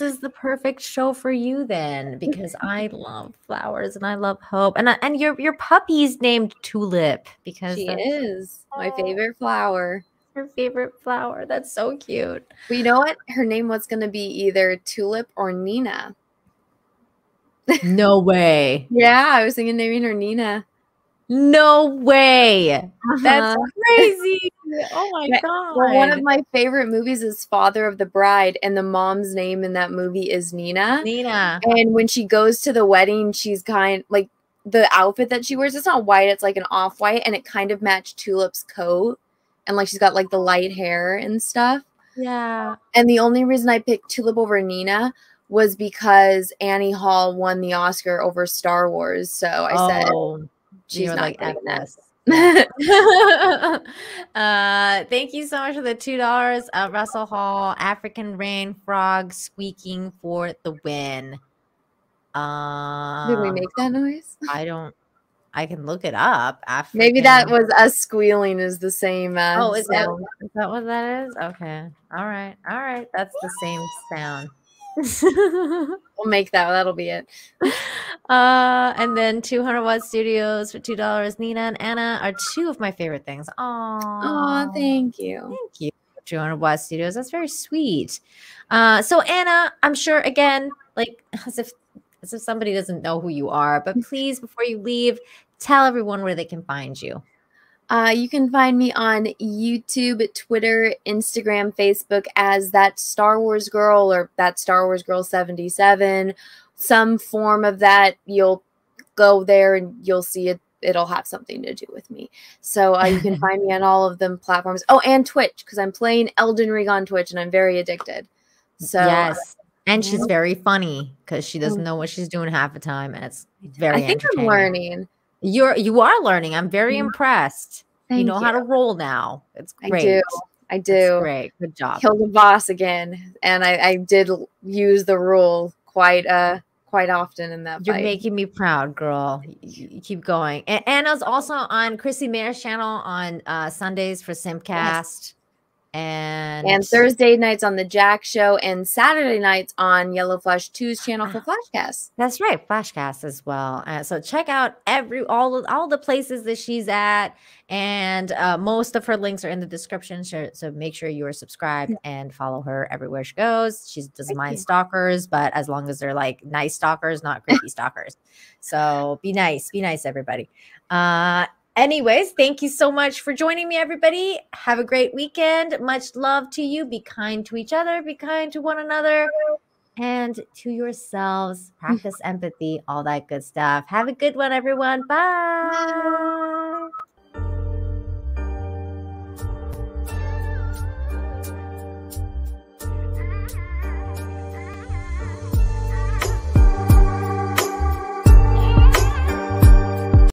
is the perfect show for you then, because I love flowers and I love Hope. And your puppy's named Tulip because She is my favorite flower. Her favorite flower. That's so cute. But you know what? Her name was going to be either Tulip or Nina. No way. Yeah, I was thinking naming her Nina. No way. That's crazy. Oh my Yeah, God. Well, one of my favorite movies is Father of the Bride, and the mom's name in that movie is Nina. Nina. And when she goes to the wedding, she's kind like the outfit that she wears, it's not white, it's like an off-white, and it kind of matched Tulip's coat. And like she's got like the light hair and stuff. Yeah. And the only reason I picked Tulip over was because Annie Hall won the Oscar over Star Wars. So I said she's You're not like, getting F that. Thank you so much for the $2. Russell Hall, African Rain Frog squeaking for the win. Did we make that noise? I can look it up. Maybe that was us squealing is the same is that sound. what that is? Okay. All right. That's the same sound. We'll make that. That'll be it. And then 200 Watt Studios for $2. Nina and Anna are two of my favorite things. Oh, thank you. Thank you. 200 Watt Studios. That's very sweet. So Anna, I'm sure again, like as if somebody doesn't know who you are, but please, before you leave, tell everyone where they can find you. You can find me on YouTube, Twitter, Instagram, Facebook as That Star Wars Girl or That Star Wars Girl 77. Some form of that. You'll go there and you'll see it. It'll have something to do with me. So you can find me on all of them platforms. Oh, and Twitch, because I'm playing Elden Ring on Twitch and I'm very addicted. So yes. And she's very funny because she doesn't know what she's doing half the time. And it's very entertaining. I'm learning. You are learning. I'm very impressed. Thank you know how to roll now. It's great. I do. It's great. Good job. Killed the boss again. And I did use the rule quite often in that You're fight. making me proud, girl. You keep going. And Anna's also on Chrissy Mayer's channel on Sundays for Simpcast. Yes. And Thursday nights on the Jack Show and Saturday nights on Yellow Flash 2's channel for Flashcast. That's right, Flashcast as well. So check out all the places that she's at, and most of her links are in the description. So make sure you are subscribed and follow her everywhere she goes. She doesn't mind stalkers, but as long as they're like nice stalkers, not creepy stalkers. So be nice, everybody. Anyways, thank you so much for joining me, everybody. Have a great weekend. Much love to you. Be kind to each other. Be kind to one another and to yourselves. Practice empathy, all that good stuff. Have a good one, everyone. Bye.